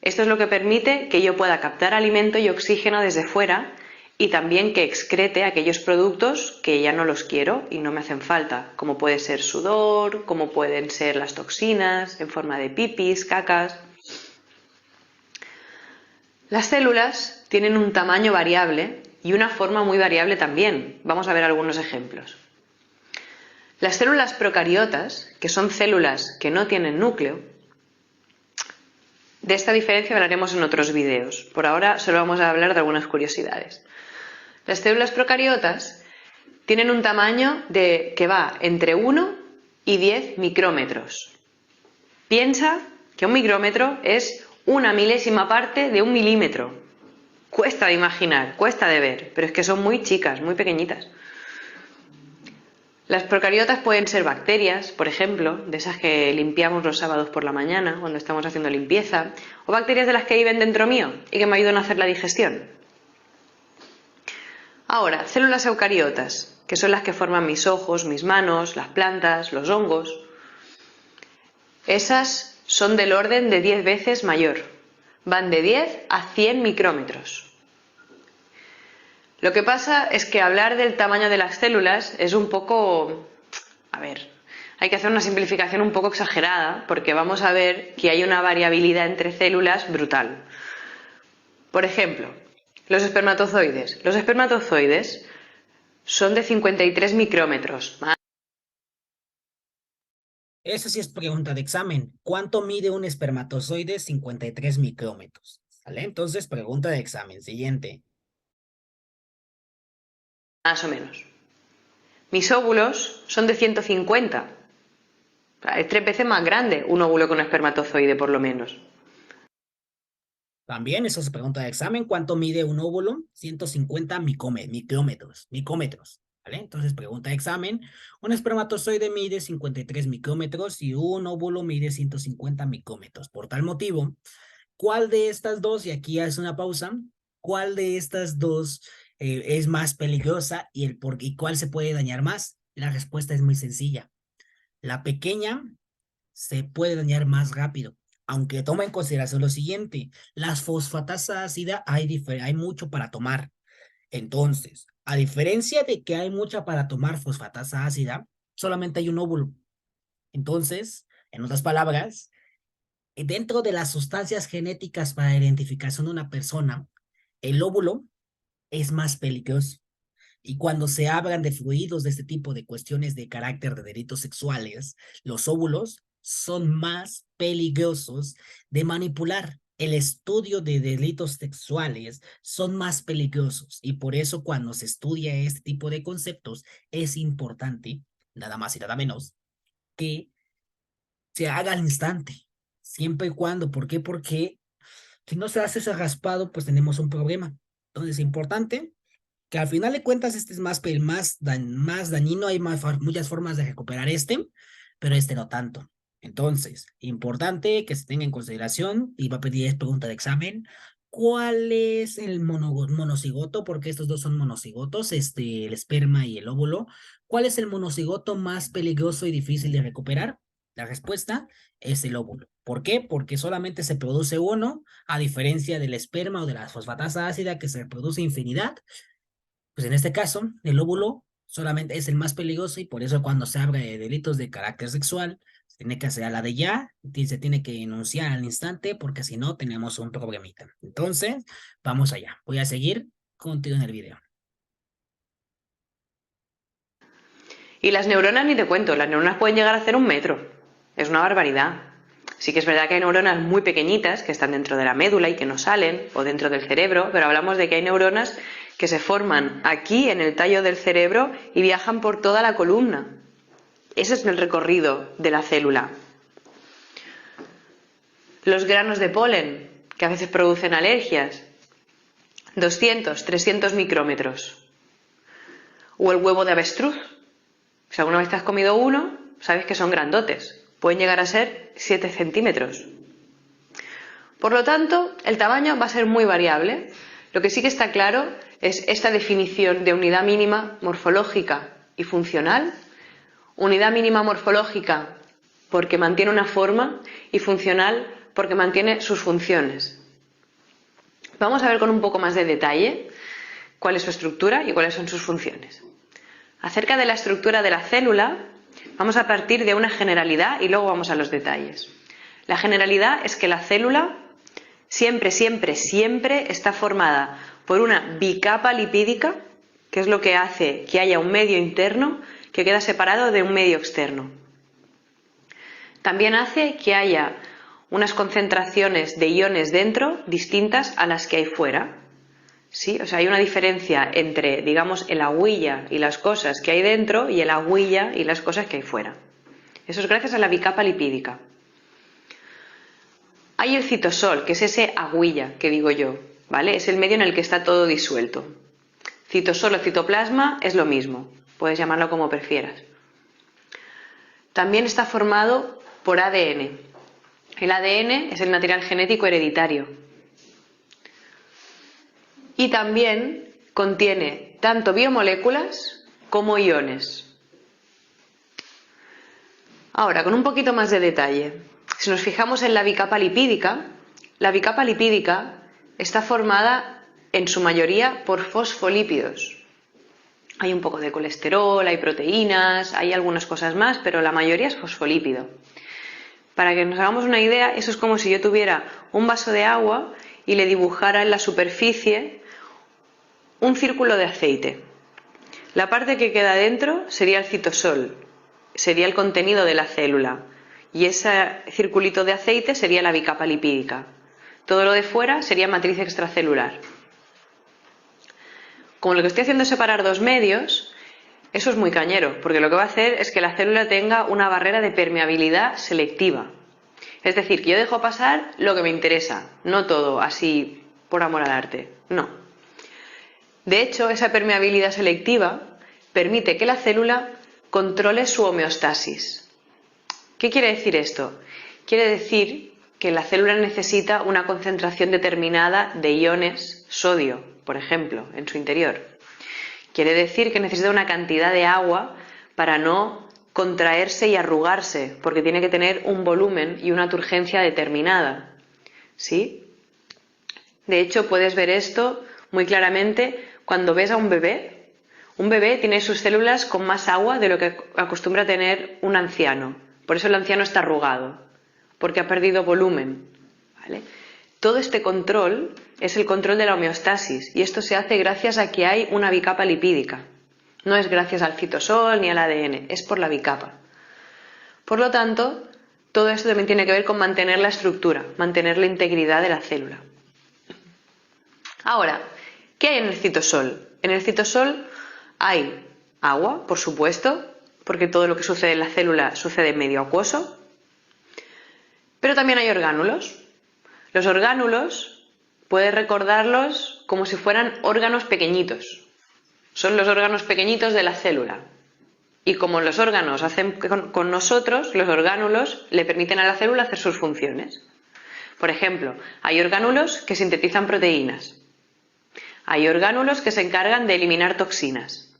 Esto es lo que permite que yo pueda captar alimento y oxígeno desde fuera y también que excrete aquellos productos que ya no los quiero y no me hacen falta, como puede ser sudor, como pueden ser las toxinas en forma de pipis, cacas. Las células tienen un tamaño variable y una forma muy variable también. Vamos a ver algunos ejemplos. Las células procariotas, que son células que no tienen núcleo, de esta diferencia hablaremos en otros vídeos. Por ahora solo vamos a hablar de algunas curiosidades. Las células procariotas tienen un tamaño que va entre 1 y 10 micrómetros. Piensa que un micrómetro es una milésima parte de un milímetro. Cuesta de imaginar, cuesta de ver, pero es que son muy chicas, muy pequeñitas. Las procariotas pueden ser bacterias, por ejemplo, de esas que limpiamos los sábados por la mañana cuando estamos haciendo limpieza, o bacterias de las que viven dentro mío y que me ayudan a hacer la digestión. Ahora, células eucariotas, que son las que forman mis ojos, mis manos, las plantas, los hongos. Esas son del orden de 10 veces mayor. Van de 10 a 100 micrómetros. Lo que pasa es que hablar del tamaño de las células es un poco... hay que hacer una simplificación un poco exagerada porque vamos a ver que hay una variabilidad entre células brutal. Por ejemplo, los espermatozoides. Los espermatozoides son de 53 micrómetros. Esa sí es pregunta de examen. ¿Cuánto mide un espermatozoide? 53 micrómetros. ¿Sale? Entonces, pregunta de examen. Siguiente. Más o menos. mis óvulos son de 150. O sea, es 3 veces más grande un óvulo que un espermatozoide, por lo menos. También eso se pregunta de examen, ¿cuánto mide un óvulo? 150 micrómetros, ¿vale? Entonces pregunta de examen, un espermatozoide mide 53 micrómetros y un óvulo mide 150 micrómetros. Por tal motivo, ¿cuál de estas dos, y aquí hace una pausa, cuál de estas dos es más peligrosa y cuál se puede dañar más? La respuesta es muy sencilla. La pequeña se puede dañar más rápido, aunque toma en consideración lo siguiente, las fosfatasa ácida hay mucho para tomar. Entonces, a diferencia de que hay mucha para tomar fosfatasa ácida, solamente hay un óvulo. Entonces, en otras palabras, dentro de las sustancias genéticas para la identificación de una persona, el óvulo es más peligroso. Y cuando se hablan de fluidos de este tipo de cuestiones de carácter de delitos sexuales, los óvulos son más peligrosos de manipular. El estudio de delitos sexuales son más peligrosos y por eso cuando se estudia este tipo de conceptos es importante, nada más y nada menos, que se haga al instante, siempre y cuando. ¿Por qué? Porque si no se hace ese raspado, pues tenemos un problema. Entonces es importante que al final de cuentas este es más dañino, hay muchas formas de recuperar pero este no tanto. Entonces, importante que se tenga en consideración, y va a pedir esta pregunta de examen, ¿cuál es el monocigoto? Porque estos dos son monocigotos, el esperma y el óvulo. ¿Cuál es el monocigoto más peligroso y difícil de recuperar? La respuesta es el óvulo. ¿Por qué? Porque solamente se produce uno, a diferencia del esperma o de la fosfatasa ácida que se produce infinidad. Pues en este caso, el óvulo solamente es el más peligroso y por eso cuando se habla de delitos de carácter sexual, se tiene que hacer a la de ya, se tiene que denunciar al instante porque si no tenemos un problemita. Entonces, vamos allá. Voy a seguir contigo en el video. Y las neuronas ni te cuento, las neuronas pueden llegar a hacer 1 metro. Es una barbaridad. Sí que es verdad que hay neuronas muy pequeñitas que están dentro de la médula y que no salen, o dentro del cerebro, pero hablamos de que hay neuronas que se forman aquí en el tallo del cerebro y viajan por toda la columna. Ese es el recorrido de la célula. Los granos de polen, que a veces producen alergias, 200, 300 micrómetros. O el huevo de avestruz. Si alguna vez te has comido uno, sabes que son grandotes. Pueden llegar a ser 7 centímetros. Por lo tanto, el tamaño va a ser muy variable. Lo que sí que está claro es esta definición de unidad mínima morfológica y funcional. Unidad mínima morfológica porque mantiene una forma y funcional porque mantiene sus funciones. Vamos a ver con un poco más de detalle cuál es su estructura y cuáles son sus funciones. Acerca de la estructura de la célula, vamos a partir de una generalidad y luego vamos a los detalles. La generalidad es que la célula siempre está formada por una bicapa lipídica, que es lo que hace que haya un medio interno que queda separado de un medio externo. También hace que haya unas concentraciones de iones dentro distintas a las que hay fuera. ¿Sí? O sea, hay una diferencia entre, digamos, el agüilla y las cosas que hay dentro y el agüilla y las cosas que hay fuera. Eso es gracias a la bicapa lipídica. Hay el citosol, que es ese agüilla que digo yo, ¿vale? Es el medio en el que está todo disuelto. Citosol o citoplasma es lo mismo, puedes llamarlo como prefieras. También está formado por ADN. El ADN es el material genético hereditario. Y también contiene tanto biomoléculas como iones. Ahora, con un poquito más de detalle, si nos fijamos en la bicapa lipídica está formada en su mayoría por fosfolípidos. Hay un poco de colesterol, hay proteínas, hay algunas cosas más, pero la mayoría es fosfolípido. Para que nos hagamos una idea, eso es como si yo tuviera un vaso de agua y le dibujara en la superficie un círculo de aceite. La parte que queda dentro sería el citosol, sería el contenido de la célula, y ese circulito de aceite sería la bicapa lipídica. Todo lo de fuera sería matriz extracelular. Como lo que estoy haciendo es separar dos medios, Eso es muy cañero, porque lo que va a hacer es que la célula tenga una barrera de permeabilidad selectiva. Es decir, que yo dejo pasar lo que me interesa, no todo así por amor al arte, no. De hecho, esa permeabilidad selectiva permite que la célula controle su homeostasis. ¿Qué quiere decir esto? Quiere decir que la célula necesita una concentración determinada de iones sodio, por ejemplo, en su interior. Quiere decir que necesita una cantidad de agua para no contraerse y arrugarse, porque tiene que tener un volumen y una turgencia determinada. ¿Sí? De hecho, puedes ver esto muy claramente cuando ves a un bebé. Un bebé tiene sus células con más agua de lo que acostumbra tener un anciano. Por eso el anciano está arrugado, porque ha perdido volumen. ¿Vale? Todo este control es el control de la homeostasis, y esto se hace gracias a que hay una bicapa lipídica. No es gracias al citosol ni al ADN, es por la bicapa. Por lo tanto, todo esto también tiene que ver con mantener la estructura, mantener la integridad de la célula. Ahora, ¿qué hay en el citosol? En el citosol hay agua, por supuesto, porque todo lo que sucede en la célula sucede en medio acuoso, pero también hay orgánulos. Los orgánulos puedes recordarlos como si fueran órganos pequeñitos. Son los órganos pequeñitos de la célula. Y como los órganos hacen con nosotros, los orgánulos le permiten a la célula hacer sus funciones. Por ejemplo, hay orgánulos que sintetizan proteínas. Hay orgánulos que se encargan de eliminar toxinas.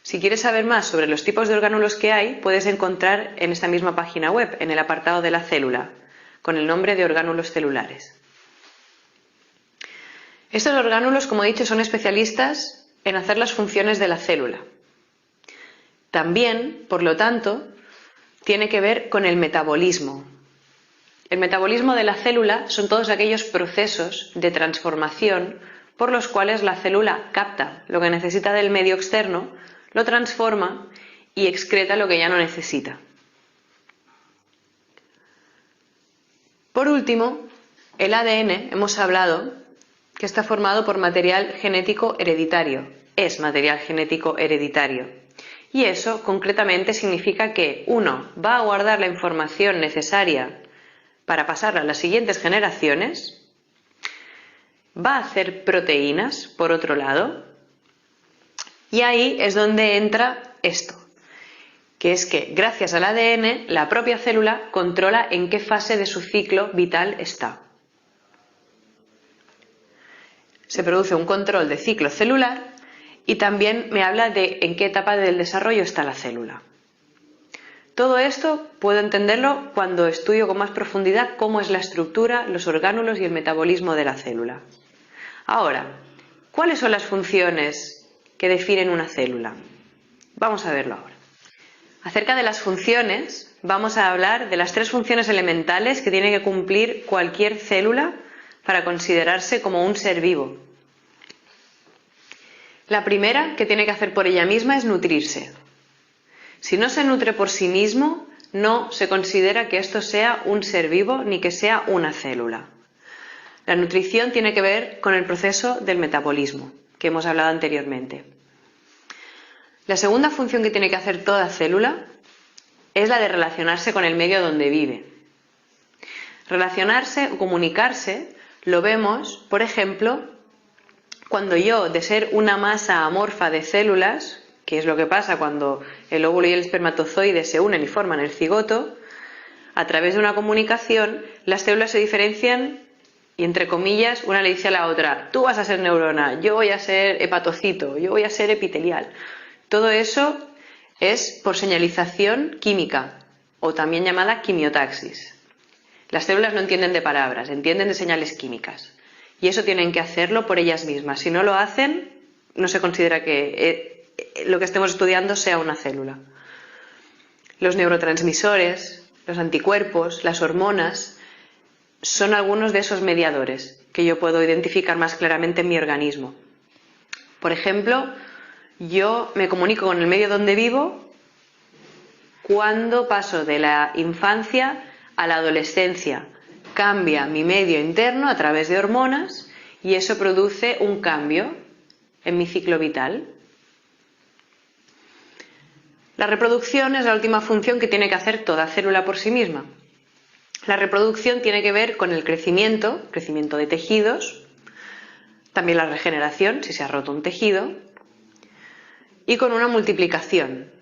Si quieres saber más sobre los tipos de orgánulos que hay, puedes encontrar en esta misma página web, en el apartado de la célula, con el nombre de orgánulos celulares. Estos orgánulos, como he dicho, son especialistas en hacer las funciones de la célula. También, por lo tanto, tiene que ver con el metabolismo. El metabolismo de la célula son todos aquellos procesos de transformación por los cuales la célula capta lo que necesita del medio externo, lo transforma y excreta lo que ya no necesita. Por último, el ADN, hemos hablado que está formado por material genético hereditario, es material genético hereditario. Y eso concretamente significa que uno va a guardar la información necesaria para pasarla a las siguientes generaciones, va a hacer proteínas, por otro lado, y ahí es donde entra esto, que es que gracias al ADN la propia célula controla en qué fase de su ciclo vital está. Se produce un control de ciclo celular y también me habla de en qué etapa del desarrollo está la célula. Todo esto puedo entenderlo cuando estudio con más profundidad cómo es la estructura, los orgánulos y el metabolismo de la célula. Ahora, ¿cuáles son las funciones que definen una célula? Vamos a verlo ahora. Acerca de las funciones, vamos a hablar de las 3 funciones elementales que tiene que cumplir cualquier célula para considerarse como un ser vivo. La primera que tiene que hacer por ella misma es nutrirse. Si no se nutre por sí mismo, no se considera que esto sea un ser vivo ni que sea una célula. La nutrición tiene que ver con el proceso del metabolismo, que hemos hablado anteriormente. La segunda función que tiene que hacer toda célula es la de relacionarse con el medio donde vive. Relacionarse o comunicarse lo vemos, por ejemplo, cuando yo, de ser una masa amorfa de células, que es lo que pasa cuando el óvulo y el espermatozoide se unen y forman el cigoto, a través de una comunicación, las células se diferencian y, entre comillas, una le dice a la otra, tú vas a ser neurona, yo voy a ser hepatocito, yo voy a ser epitelial. Todo eso es por señalización química, o también llamada quimiotaxis. Las células no entienden de palabras, entienden de señales químicas. Y eso tienen que hacerlo por ellas mismas. Si no lo hacen, no se considera que lo que estemos estudiando sea una célula. Los neurotransmisores, los anticuerpos, las hormonas, son algunos de esos mediadores que yo puedo identificar más claramente en mi organismo. Por ejemplo, yo me comunico con el medio donde vivo cuando paso de la infancia a la adolescencia. Cambia mi medio interno a través de hormonas y eso produce un cambio en mi ciclo vital. La reproducción es la última función que tiene que hacer toda célula por sí misma. La reproducción tiene que ver con el crecimiento de tejidos, también la regeneración, si se ha roto un tejido, y con una multiplicación.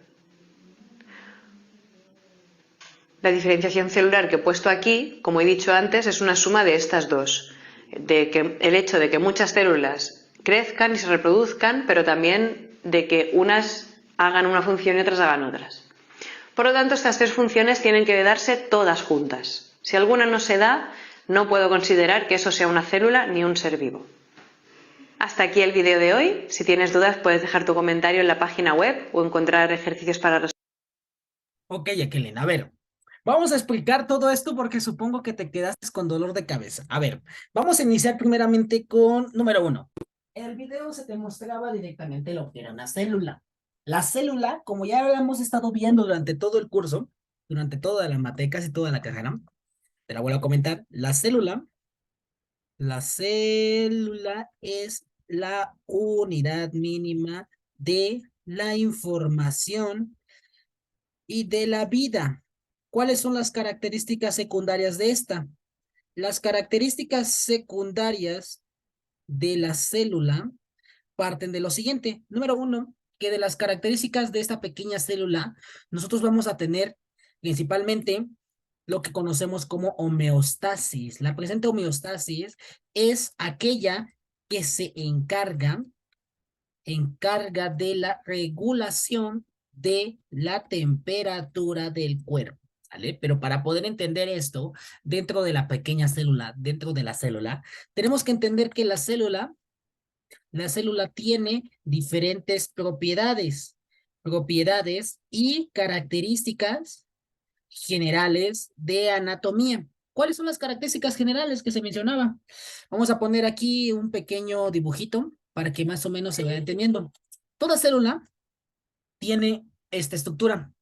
La diferenciación celular que he puesto aquí, como he dicho antes, es una suma de estas dos. El hecho de que muchas células crezcan y se reproduzcan, pero también de que unas hagan una función y otras hagan otras. Por lo tanto, estas tres funciones tienen que darse todas juntas. Si alguna no se da, no puedo considerar que eso sea una célula ni un ser vivo. Hasta aquí el vídeo de hoy. Si tienes dudas, puedes dejar tu comentario en la página web o encontrar ejercicios para resolver. Ok, Jacqueline, a ver, vamos a explicar todo esto porque supongo que te quedaste con dolor de cabeza. A ver, vamos a iniciar primeramente con número 1. En el video se te mostraba directamente lo que era una célula. La célula, como ya lo hemos estado viendo durante todo el curso, durante toda la materia, casi toda la carrera, te la vuelvo a comentar, la célula es la unidad mínima de la información y de la vida. ¿Cuáles son las características secundarias de esta? Las características secundarias de la célula parten de lo siguiente. Número 1, que de las características de esta pequeña célula, nosotros vamos a tener principalmente lo que conocemos como homeostasis. La presente homeostasis es aquella que se encarga de la regulación de la temperatura del cuerpo, ¿sale? Pero para poder entender esto, dentro de la pequeña célula, dentro de la célula, tenemos que entender que la célula tiene diferentes propiedades y características generales de anatomía. ¿Cuáles son las características generales que se mencionaba? Vamos a poner aquí un pequeño dibujito para que más o menos se vaya entendiendo. Toda célula tiene esta estructura.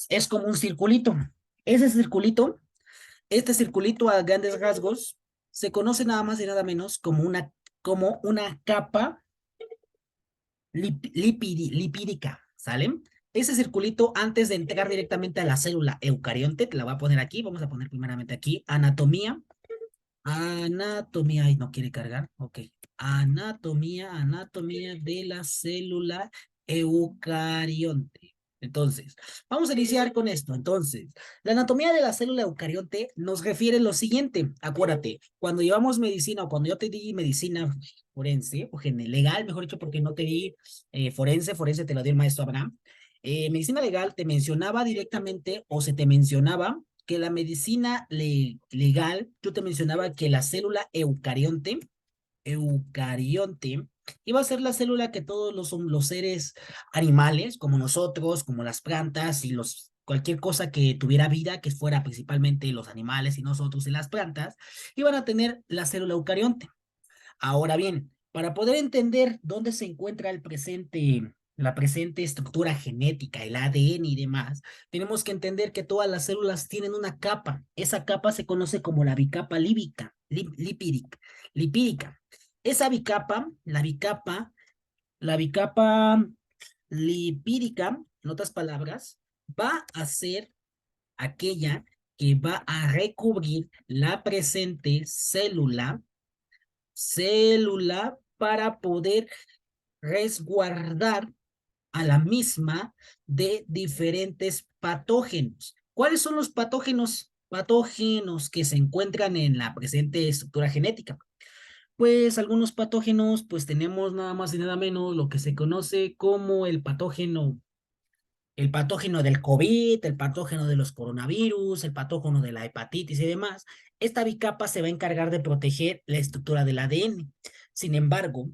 Es como un circulito. Ese circulito, este circulito a grandes rasgos, se conoce nada más y nada menos como una capa lipídica, ¿sale? Ese circulito, antes de entrar directamente a la célula eucarionte, te la voy a poner aquí, vamos a poner primeramente aquí, anatomía, ay, no quiere cargar, ok, anatomía de la célula eucarionte. Entonces, vamos a iniciar con esto. Entonces, la anatomía de la célula eucarionte nos refiere lo siguiente. Acuérdate, cuando llevamos medicina o cuando yo te di medicina forense, o legal, mejor dicho, porque no te di forense te lo dio el maestro Abraham. Medicina legal te mencionaba directamente o se te mencionaba que la medicina legal, yo te mencionaba que la célula eucarionte, iba a ser la célula que todos los seres animales, como nosotros, como las plantas y cualquier cosa que tuviera vida, que fuera principalmente los animales y nosotros y las plantas, iban a tener la célula eucarionte. Ahora bien, para poder entender dónde se encuentra la presente estructura genética, el ADN y demás, tenemos que entender que todas las células tienen una capa. Esa capa se conoce como la bicapa lipídica. Esa bicapa, la bicapa lipídica, en otras palabras, va a ser aquella que va a recubrir la presente célula para poder resguardar a la misma de diferentes patógenos. ¿Cuáles son los patógenos? Patógenos que se encuentran en la presente estructura genética. Pues algunos patógenos, pues tenemos nada más y nada menos lo que se conoce como el patógeno del COVID, el patógeno de los coronavirus, el patógeno de la hepatitis y demás. Esta bicapa se va a encargar de proteger la estructura del ADN. Sin embargo,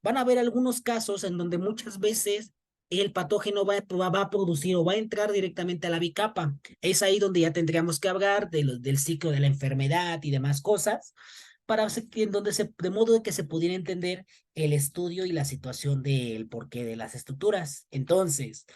van a haber algunos casos en donde muchas veces el patógeno va a producir o va a entrar directamente a la bicapa. Es ahí donde ya tendríamos que hablar del ciclo de la enfermedad y demás cosas, de modo de que se pudiera entender el estudio y la situación del porqué de las estructuras. Entonces,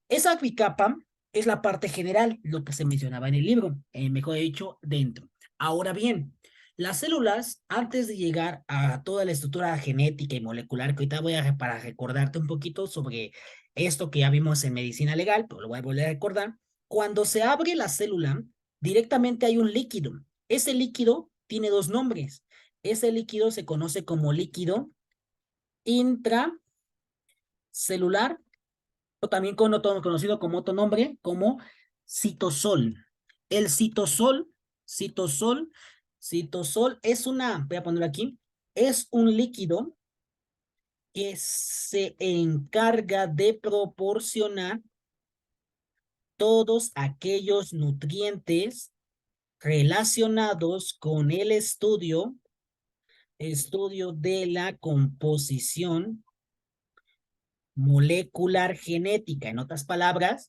esa bicapa es la parte general, lo que se mencionaba en el libro, mejor dicho, dentro. Ahora bien, las células, antes de llegar a toda la estructura genética y molecular, que ahorita para recordarte un poquito sobre Esto que ya vimos en medicina legal, pero lo voy a volver a recordar. Cuando se abre la célula, directamente hay un líquido. Ese líquido tiene dos nombres. Ese líquido se conoce como líquido intracelular, o también conocido como otro nombre, como citosol. El citosol es voy a ponerlo aquí, es un líquido que se encarga de proporcionar todos aquellos nutrientes relacionados con el estudio de la composición molecular genética. En otras palabras,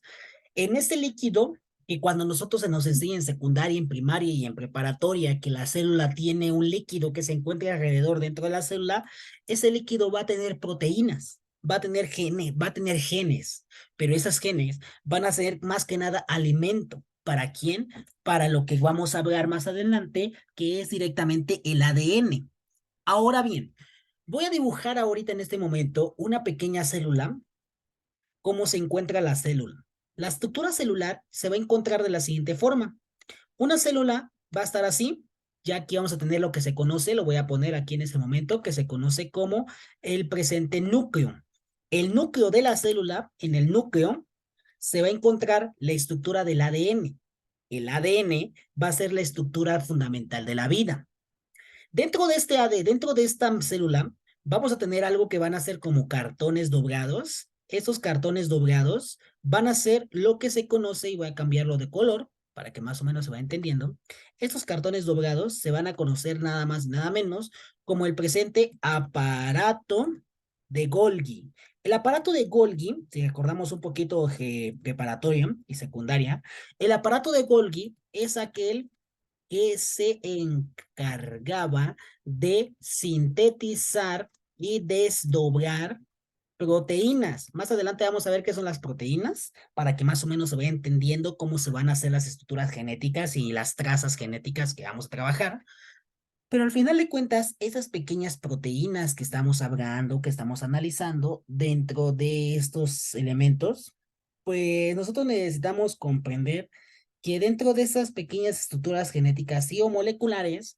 en este líquido, que cuando nosotros se nos enseña en secundaria, en primaria y en preparatoria, que la célula tiene un líquido que se encuentra alrededor dentro de la célula, ese líquido va a tener proteínas, va a tener genes, pero esas genes van a ser más que nada alimento. ¿Para quién? Para lo que vamos a hablar más adelante, que es directamente el ADN. Ahora bien, voy a dibujar ahorita en este momento una pequeña célula. ¿Cómo se encuentra la célula? La estructura celular se va a encontrar de la siguiente forma. Una célula va a estar así, ya aquí vamos a tener lo que se conoce, lo voy a poner aquí en ese momento, que se conoce como el presente núcleo. El núcleo de la célula, en el núcleo, se va a encontrar la estructura del ADN. El ADN va a ser la estructura fundamental de la vida. Dentro de esta célula, vamos a tener algo que van a ser como cartones doblados. Estos cartones doblados van a ser lo que se conoce, y voy a cambiarlo de color para que más o menos se vaya entendiendo. Estos cartones doblados se van a conocer nada más y nada menos como el presente aparato de Golgi. El aparato de Golgi, si recordamos un poquito preparatoria y secundaria, el aparato de Golgi es aquel que se encargaba de sintetizar y desdoblar proteínas. Más adelante vamos a ver qué son las proteínas, para que más o menos se vaya entendiendo cómo se van a hacer las estructuras genéticas y las trazas genéticas que vamos a trabajar. Pero al final de cuentas, esas pequeñas proteínas que estamos hablando, que estamos analizando dentro de estos elementos, pues nosotros necesitamos comprender que dentro de esas pequeñas estructuras genéticas y o moleculares,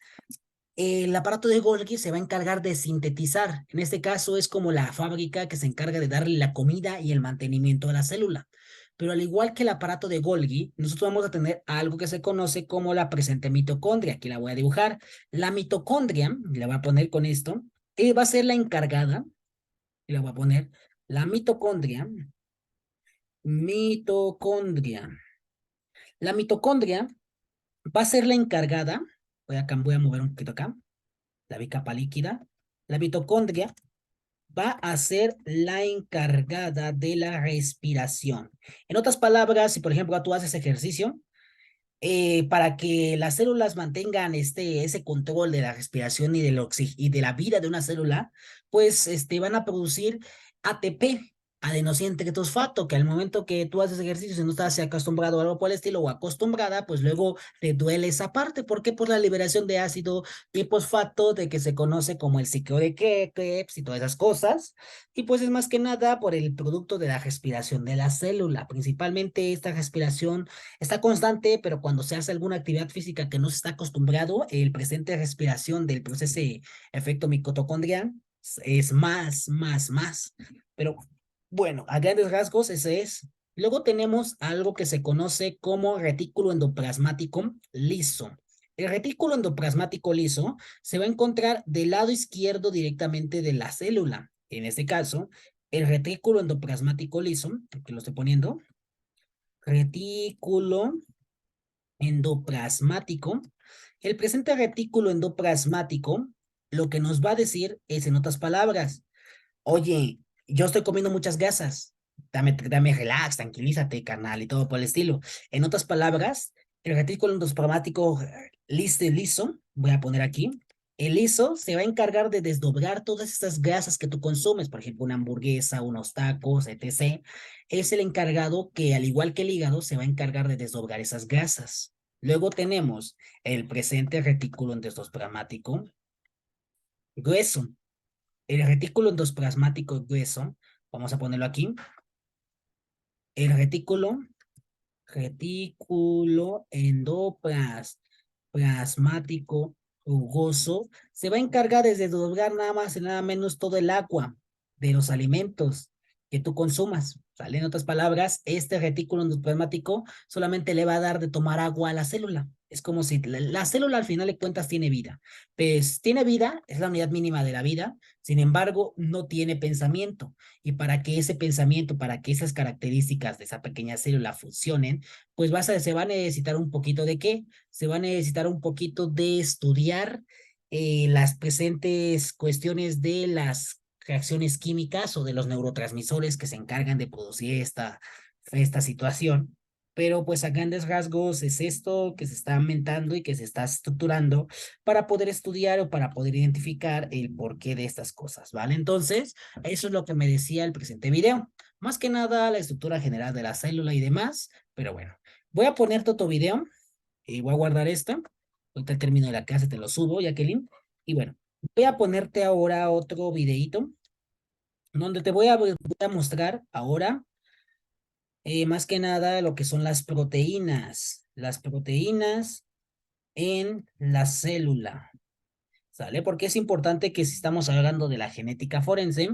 el aparato de Golgi se va a encargar de sintetizar. En este caso es como la fábrica que se encarga de darle la comida y el mantenimiento a la célula. Pero al igual que el aparato de Golgi, nosotros vamos a tener algo que se conoce como la presente mitocondria. Aquí la voy a dibujar. La mitocondria, la voy a poner con esto, va a ser la encargada, y la voy a poner, la mitocondria. La mitocondria va a ser la encargada, voy a mover un poquito acá, la bicapa líquida. La mitocondria va a ser la encargada de la respiración. En otras palabras, si por ejemplo tú haces ejercicio, para que las células mantengan ese control de la respiración y de la vida de una célula, pues van a producir ATP, adenosín trifosfato, que al momento que tú haces ejercicio, si no estás acostumbrado a algo por el estilo o acostumbrada, pues luego te duele esa parte. ¿Por qué? Por la liberación de ácido trifosfato, de que se conoce como el ciclo de Krebs y todas esas cosas. Y pues es más que nada por el producto de la respiración de la célula. Principalmente esta respiración está constante, pero cuando se hace alguna actividad física que no se está acostumbrado, el presente respiración del proceso de efecto mitocondrial es más. Pero bueno, a grandes rasgos ese es. Luego tenemos algo que se conoce como retículo endoplasmático liso. El retículo endoplasmático liso se va a encontrar del lado izquierdo directamente de la célula. En este caso, el retículo endoplasmático liso, que lo estoy poniendo, retículo endoplasmático. El presente retículo endoplasmático lo que nos va a decir es, en otras palabras, oye, yo estoy comiendo muchas grasas, dame relax, tranquilízate, carnal, y todo por el estilo. En otras palabras, el retículo endoplasmático liso, voy a poner aquí, el liso se va a encargar de desdoblar todas estas grasas que tú consumes, por ejemplo, una hamburguesa, unos tacos, etc. Es el encargado que, al igual que el hígado, se va a encargar de desdoblar esas grasas. Luego tenemos el presente retículo endoplasmático grueso. El retículo endoplasmático grueso, vamos a ponerlo aquí, El retículo endoplasmático rugoso se va a encargar de desdoblar nada más y nada menos todo el agua de los alimentos que tú consumas. ¿Sale? En otras palabras, este retículo endoplasmático solamente le va a dar de tomar agua a la célula. Es como si la célula al final de cuentas tiene vida. Pues tiene vida, es la unidad mínima de la vida, sin embargo, no tiene pensamiento. Y para que ese pensamiento, para que esas características de esa pequeña célula funcionen, pues se va a necesitar un poquito de qué? Se va a necesitar un poquito de estudiar las presentes cuestiones de las reacciones químicas o de los neurotransmisores que se encargan de producir esta situación. Pero pues a grandes rasgos es esto que se está aumentando y que se está estructurando para poder estudiar o para poder identificar el porqué de estas cosas, ¿vale? Entonces, eso es lo que me decía el presente video. Más que nada la estructura general de la célula y demás, pero bueno. Voy a ponerte otro video y voy a guardar esto. Ahorita al término de la clase te lo subo, Jacqueline. Y bueno, voy a ponerte ahora otro videito donde te voy a mostrar ahora más que nada lo que son las proteínas. Las proteínas en la célula. ¿Sale? Porque es importante que si estamos hablando de la genética forense,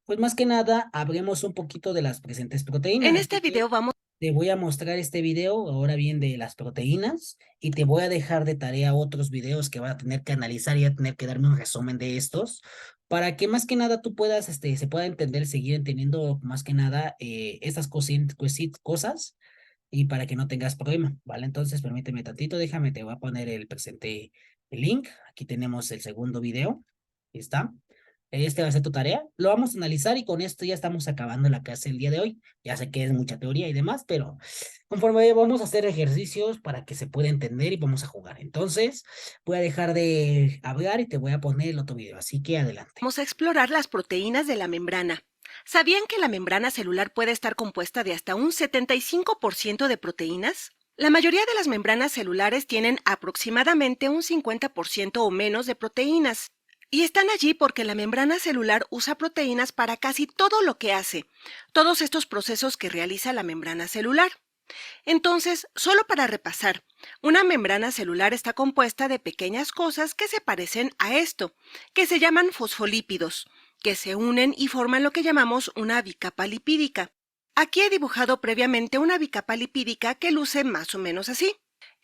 pues más que nada hablemos un poquito de las presentes proteínas. En este video vamos Te voy a mostrar este video, ahora bien, de las proteínas, y te voy a dejar de tarea otros videos que vas a tener que analizar y a tener que darme un resumen de estos, para que más que nada tú puedas, se pueda entender, seguir entendiendo más que nada estas cosas, y para que no tengas problema, ¿vale? Entonces, permíteme tantito, déjame, te voy a poner el link. Aquí tenemos el segundo video. Ahí está. Este va a ser tu tarea. Lo vamos a analizar y con esto ya estamos acabando la clase el día de hoy. Ya sé que es mucha teoría y demás, pero conforme vamos a hacer ejercicios para que se pueda entender y vamos a jugar. Entonces, voy a dejar de hablar y te voy a poner el otro video. Así que adelante. a explorar las proteínas de la membrana. ¿Sabían que la membrana celular puede estar compuesta de hasta un 75% de proteínas? La mayoría de las membranas celulares tienen aproximadamente un 50% o menos de proteínas. Y están allí porque la membrana celular usa proteínas para casi todo lo que hace, todos estos procesos que realiza la membrana celular. Entonces, solo para repasar, una membrana celular está compuesta de pequeñas cosas que se parecen a esto, que se llaman fosfolípidos, que se unen y forman lo que llamamos una bicapa lipídica. Aquí he dibujado previamente una bicapa lipídica que luce más o menos así.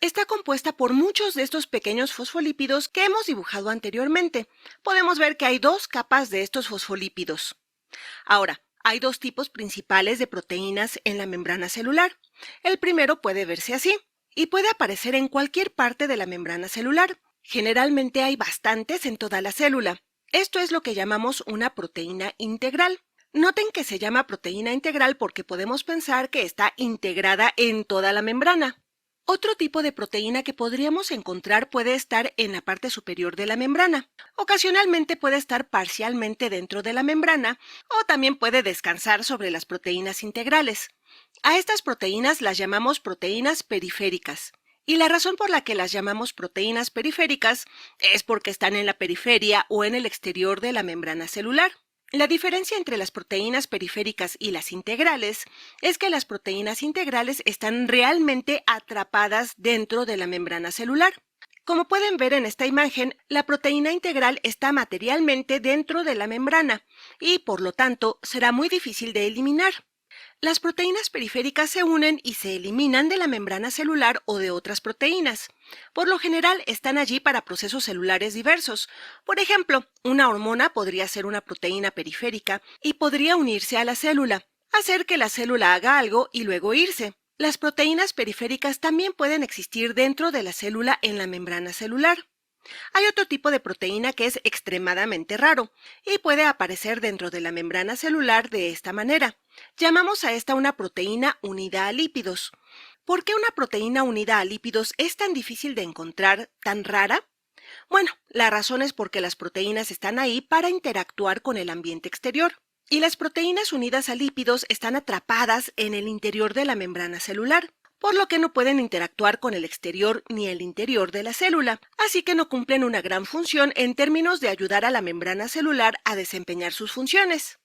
Está compuesta por muchos de estos pequeños fosfolípidos que hemos dibujado anteriormente. Podemos ver que hay dos capas de estos fosfolípidos. Ahora, hay dos tipos principales de proteínas en la membrana celular. El primero puede verse así y puede aparecer en cualquier parte de la membrana celular. Generalmente hay bastantes en toda la célula. Esto es lo que llamamos una proteína integral. Noten que se llama proteína integral porque podemos pensar que está integrada en toda la membrana. Otro tipo de proteína que podríamos encontrar puede estar en la parte superior de la membrana. Ocasionalmente puede estar parcialmente dentro de la membrana o también puede descansar sobre las proteínas integrales. A estas proteínas las llamamos proteínas periféricas. Y la razón por la que las llamamos proteínas periféricas es porque están en la periferia o en el exterior de la membrana celular. La diferencia entre las proteínas periféricas y las integrales es que las proteínas integrales están realmente atrapadas dentro de la membrana celular. Como pueden ver en esta imagen, la proteína integral está materialmente dentro de la membrana y, por lo tanto, será muy difícil de eliminar. Las proteínas periféricas se unen y se eliminan de la membrana celular o de otras proteínas. Por lo general están allí para procesos celulares diversos. Por ejemplo, una hormona podría ser una proteína periférica y podría unirse a la célula, hacer que la célula haga algo y luego irse. Las proteínas periféricas también pueden existir dentro de la célula en la membrana celular. Hay otro tipo de proteína que es extremadamente raro y puede aparecer dentro de la membrana celular de esta manera. Llamamos a esta una proteína unida a lípidos. ¿Por qué una proteína unida a lípidos es tan difícil de encontrar, tan rara? Bueno, la razón es porque las proteínas están ahí para interactuar con el ambiente exterior. Y las proteínas unidas a lípidos están atrapadas en el interior de la membrana celular, por lo que no pueden interactuar con el exterior ni el interior de la célula, así que no cumplen una gran función en términos de ayudar a la membrana celular a desempeñar sus funciones.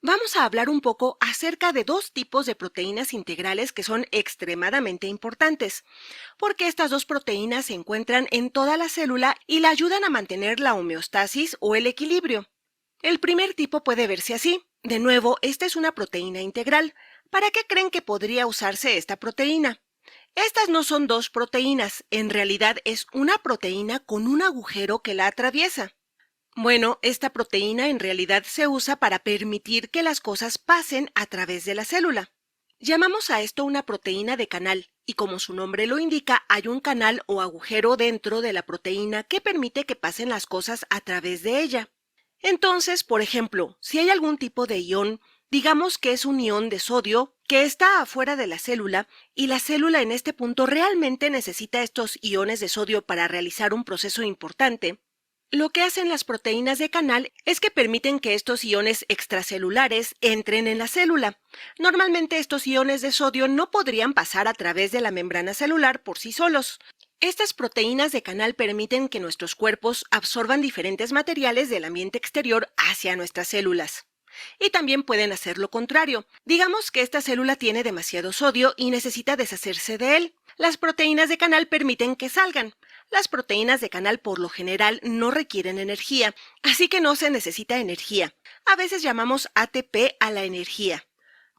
Vamos a hablar un poco acerca de dos tipos de proteínas integrales que son extremadamente importantes, porque estas dos proteínas se encuentran en toda la célula y la ayudan a mantener la homeostasis o el equilibrio. El primer tipo puede verse así. De nuevo, esta es una proteína integral. ¿Para qué creen que podría usarse esta proteína? Estas no son dos proteínas, en realidad es una proteína con un agujero que la atraviesa. Bueno, esta proteína en realidad se usa para permitir que las cosas pasen a través de la célula. Llamamos a esto una proteína de canal, y como su nombre lo indica, hay un canal o agujero dentro de la proteína que permite que pasen las cosas a través de ella. Entonces, por ejemplo, si hay algún tipo de ión, digamos que es un ión de sodio, que está afuera de la célula, y la célula en este punto realmente necesita estos iones de sodio para realizar un proceso importante, lo que hacen las proteínas de canal es que permiten que estos iones extracelulares entren en la célula. Normalmente estos iones de sodio no podrían pasar a través de la membrana celular por sí solos. Estas proteínas de canal permiten que nuestros cuerpos absorban diferentes materiales del ambiente exterior hacia nuestras células. Y también pueden hacer lo contrario. Digamos que esta célula tiene demasiado sodio y necesita deshacerse de él. Las proteínas de canal permiten que salgan. Las proteínas de canal por lo general no requieren energía, así que no se necesita energía. A veces llamamos ATP a la energía.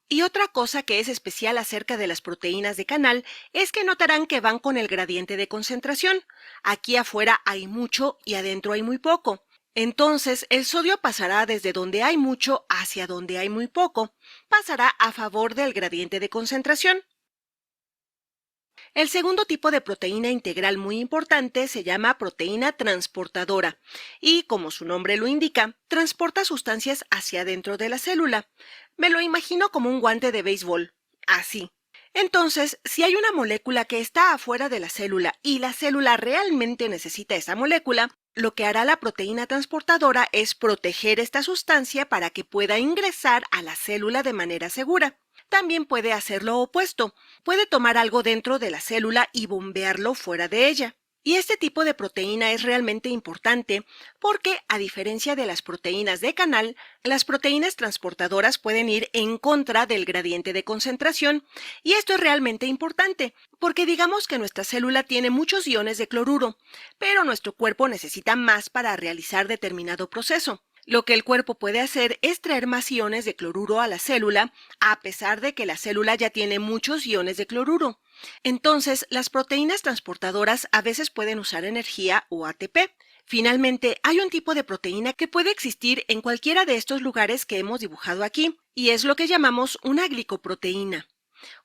Y otra cosa que es especial acerca de las proteínas de canal es que notarán que van con el gradiente de concentración. Aquí afuera hay mucho y adentro hay muy poco. Entonces, el sodio pasará desde donde hay mucho hacia donde hay muy poco. Pasará a favor del gradiente de concentración. El segundo tipo de proteína integral muy importante se llama proteína transportadora y, como su nombre lo indica, transporta sustancias hacia adentro de la célula. Me lo imagino como un guante de béisbol, así. Entonces, si hay una molécula que está afuera de la célula y la célula realmente necesita esa molécula, lo que hará la proteína transportadora es proteger esta sustancia para que pueda ingresar a la célula de manera segura. También puede hacer lo opuesto, puede tomar algo dentro de la célula y bombearlo fuera de ella. Y este tipo de proteína es realmente importante porque, a diferencia de las proteínas de canal, las proteínas transportadoras pueden ir en contra del gradiente de concentración, y esto es realmente importante porque digamos que nuestra célula tiene muchos iones de cloruro, pero nuestro cuerpo necesita más para realizar determinado proceso. Lo que el cuerpo puede hacer es traer más iones de cloruro a la célula, a pesar de que la célula ya tiene muchos iones de cloruro. Entonces, las proteínas transportadoras a veces pueden usar energía o ATP. Finalmente, hay un tipo de proteína que puede existir en cualquiera de estos lugares que hemos dibujado aquí, y es lo que llamamos una glicoproteína.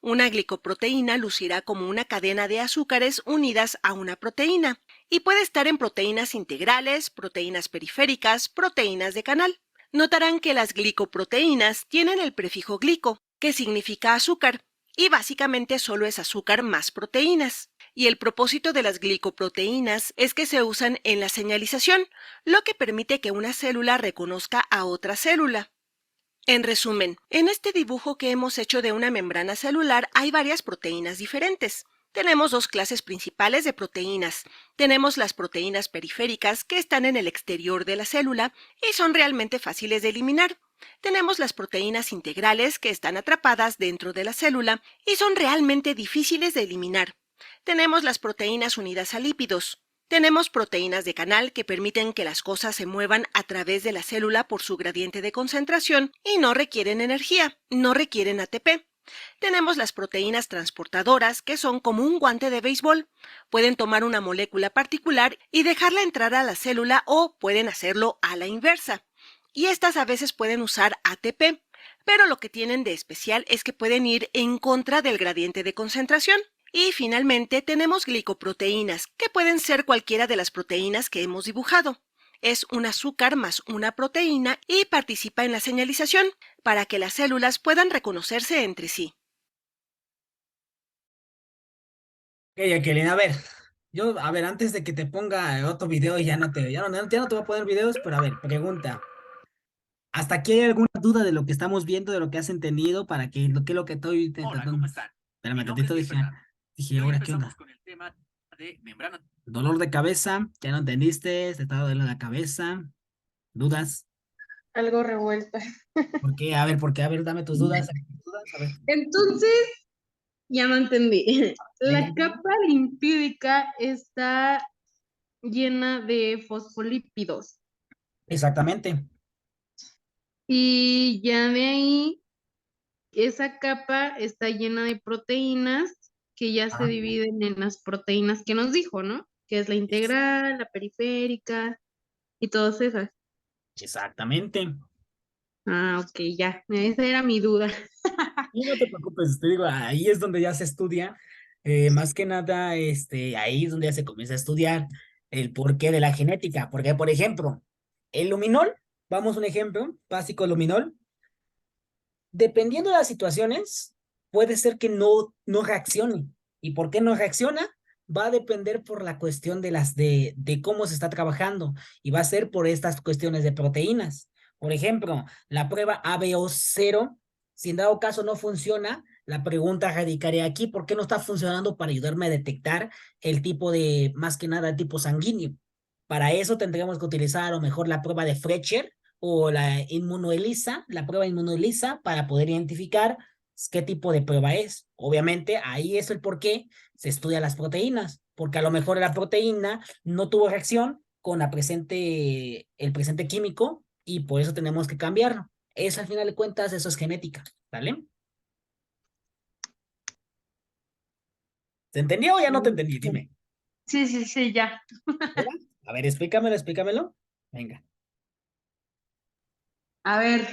Una glicoproteína lucirá como una cadena de azúcares unidas a una proteína y puede estar en proteínas integrales, proteínas periféricas, proteínas de canal. Notarán que las glicoproteínas tienen el prefijo glico, que significa azúcar, y básicamente solo es azúcar más proteínas. Y el propósito de las glicoproteínas es que se usan en la señalización, lo que permite que una célula reconozca a otra célula. En resumen, en este dibujo que hemos hecho de una membrana celular hay varias proteínas diferentes. Tenemos dos clases principales de proteínas. Tenemos las proteínas periféricas que están en el exterior de la célula y son realmente fáciles de eliminar. Tenemos las proteínas integrales que están atrapadas dentro de la célula y son realmente difíciles de eliminar. Tenemos las proteínas unidas a lípidos. Tenemos proteínas de canal que permiten que las cosas se muevan a través de la célula por su gradiente de concentración y no requieren energía, no requieren ATP. Tenemos las proteínas transportadoras que son como un guante de béisbol. Pueden tomar una molécula particular y dejarla entrar a la célula o pueden hacerlo a la inversa. Y estas a veces pueden usar ATP, pero lo que tienen de especial es que pueden ir en contra del gradiente de concentración. Y finalmente tenemos glicoproteínas, que pueden ser cualquiera de las proteínas que hemos dibujado. Es un azúcar más una proteína y participa en la señalización para que las células puedan reconocerse entre sí. Ok, Jacqueline, a ver, antes de que te ponga otro video, ya no te voy a poner videos, pero a ver, pregunta. ¿Hasta aquí hay alguna duda de lo que estamos viendo, de lo que has entendido, para que qué es lo que estoy tratando? Espérame tantito, dije, ahora, ¿qué onda? Dolor de cabeza, ya no entendiste, te está doliendo la cabeza, dudas. algo revuelta. ¿Por qué? A ver, ¿por qué? A ver, dame tus dudas. A ver, Entonces, ya no entendí. venga. La capa lipídica está llena de fosfolípidos Exactamente. y ya de ahí, esa capa está llena de proteínas que ya se Ah, dividen en las proteínas que nos dijo, ¿no? Que es la integral, la periférica y todas esas. exactamente. Ah, ok, ya. Esa era mi duda. Y no te preocupes, te digo, ahí es donde ya se estudia, más que nada, ahí es donde ya se comienza a estudiar el porqué de la genética, porque, por ejemplo, el luminol, vamos a un ejemplo básico, luminol, dependiendo de las situaciones, puede ser que no reaccione. ¿Y por qué no reacciona? Va a depender por la cuestión de cómo se está trabajando y va a ser por estas cuestiones de proteínas. Por ejemplo, la prueba ABO0, si en dado caso no funciona, la pregunta radicaría aquí, ¿por qué no está funcionando para ayudarme a detectar el tipo de, más que nada, el tipo sanguíneo? Para eso tendríamos que utilizar a lo mejor la prueba de Fletcher o la inmunoelisa, la prueba inmunoelisa para poder identificar qué tipo de prueba es. Obviamente, ahí es el por qué se estudia las proteínas, porque a lo mejor la proteína no tuvo reacción con el presente químico y por eso tenemos que cambiarlo. Eso al final de cuentas, eso es genética, ¿vale? ¿Se entendió o ya no te entendí? Dime. Sí, sí, sí, ya. ¿Verdad? A ver, explícamelo, explícamelo. Venga. A ver.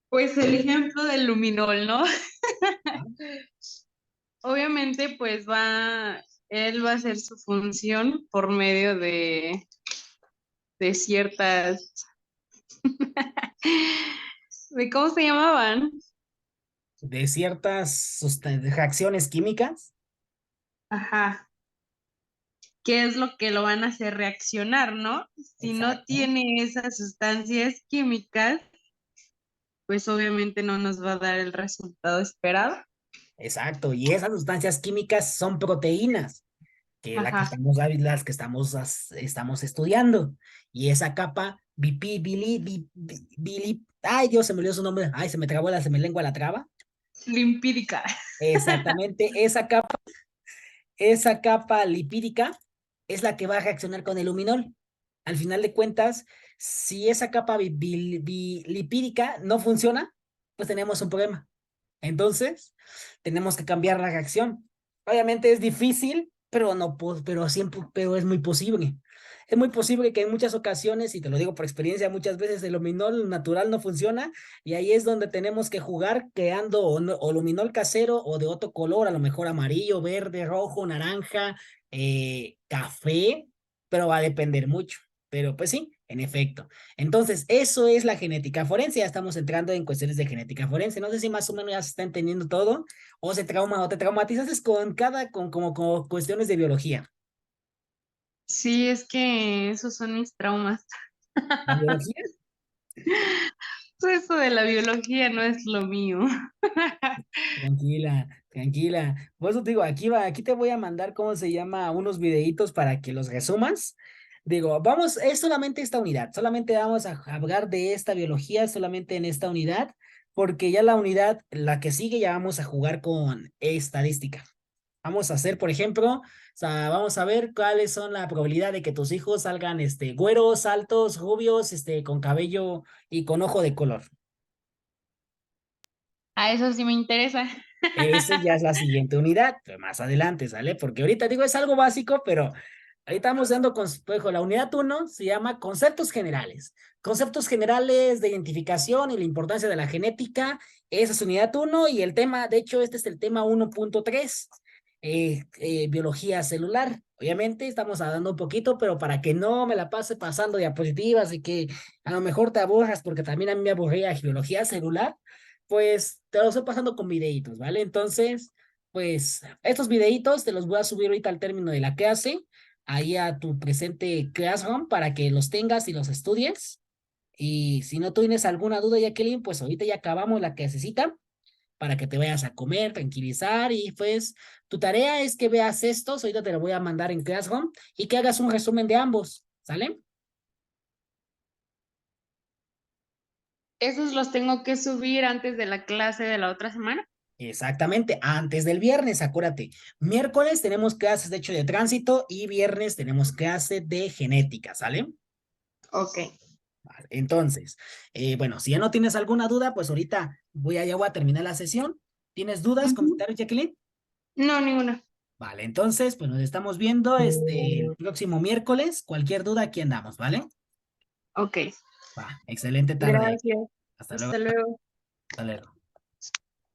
Pues el ejemplo del luminol, ¿no? Ah, Obviamente, él va a hacer su función por medio de ciertas, de cómo se llamaban. de ciertas reacciones químicas. Ajá. ¿Qué es lo que lo van a hacer reaccionar, no? Si no Exacto. tiene esas sustancias químicas, pues obviamente no nos va a dar el resultado esperado. Exacto, y esas sustancias químicas son proteínas, que es la que Ajá. estamos, las que estamos estudiando. Y esa capa, ay Dios, se me olvidó su nombre, ay, se me lengua la traba. Limpídica. Exactamente, esa capa lipídica es la que va a reaccionar con el luminol. Al final de cuentas, si esa capa lipídica no funciona, pues tenemos un problema. Entonces, tenemos que cambiar la reacción. Obviamente es difícil, pero no, pero siempre, pero es muy posible. Es muy posible que en muchas ocasiones, y te lo digo por experiencia, muchas veces el luminol natural no funciona y ahí es donde tenemos que jugar creando o luminol casero o de otro color, a lo mejor amarillo, verde, rojo, naranja, café, pero va a depender mucho. Pero pues sí, en efecto. Entonces, eso es la genética forense. Ya estamos entrando en cuestiones de genética forense. No sé si más o menos ya se está entendiendo todo o o te traumatizas con cuestiones de biología. Sí, es que esos son mis traumas. ¿La biología? Eso de la biología no es lo mío. Tranquila, tranquila. Por eso te digo, aquí te voy a mandar, ¿cómo se llama? Unos videitos para que los resumas. Digo, vamos, es solamente esta unidad, solamente vamos a hablar de esta biología, solamente en esta unidad, porque ya la unidad, la que sigue, ya vamos a jugar con estadística. Vamos a hacer, por ejemplo, o sea, vamos a ver cuáles son la probabilidad de que tus hijos salgan, güeros, altos, rubios, con cabello y con ojo de color. A eso sí me interesa. Esa ya es la siguiente unidad, pero más adelante, ¿sale? Porque ahorita digo, es algo básico, pero ahorita estamos dando, pues, la unidad uno se llama conceptos generales. Conceptos generales de identificación y la importancia de la genética. Esa es unidad uno y el tema, de hecho, este es el tema 1.3, biología celular. Obviamente estamos dando un poquito, pero para que no me la pase pasando diapositivas y que a lo mejor te aburras, porque también a mí me aburría biología celular, pues te lo estoy pasando con videitos, ¿vale? Entonces, pues estos videitos te los voy a subir ahorita al término de la clase, ahí a tu presente Classroom para que los tengas y los estudies. Y si no tienes alguna duda, Jacqueline, pues ahorita ya acabamos la clasecita para que te vayas a comer, tranquilizar y pues tu tarea es que veas estos, ahorita te lo voy a mandar en Classroom y que hagas un resumen de ambos, ¿sale? ¿Esos los tengo que subir antes de la clase de la otra semana? Exactamente, antes del viernes, acuérdate. Miércoles tenemos clases de hecho de tránsito y viernes tenemos clase de genética, ¿sale? Ok. Vale, entonces, bueno, si ya no tienes alguna duda, pues ahorita ya voy a terminar la sesión. ¿Tienes dudas, Ujú. comentarios, Jacqueline? No, ninguna. Vale, entonces, pues nos estamos viendo el próximo miércoles. Cualquier duda, aquí andamos, ¿vale? Ok. Va, excelente tarde. Gracias. Hasta luego. Hasta luego. Hasta luego.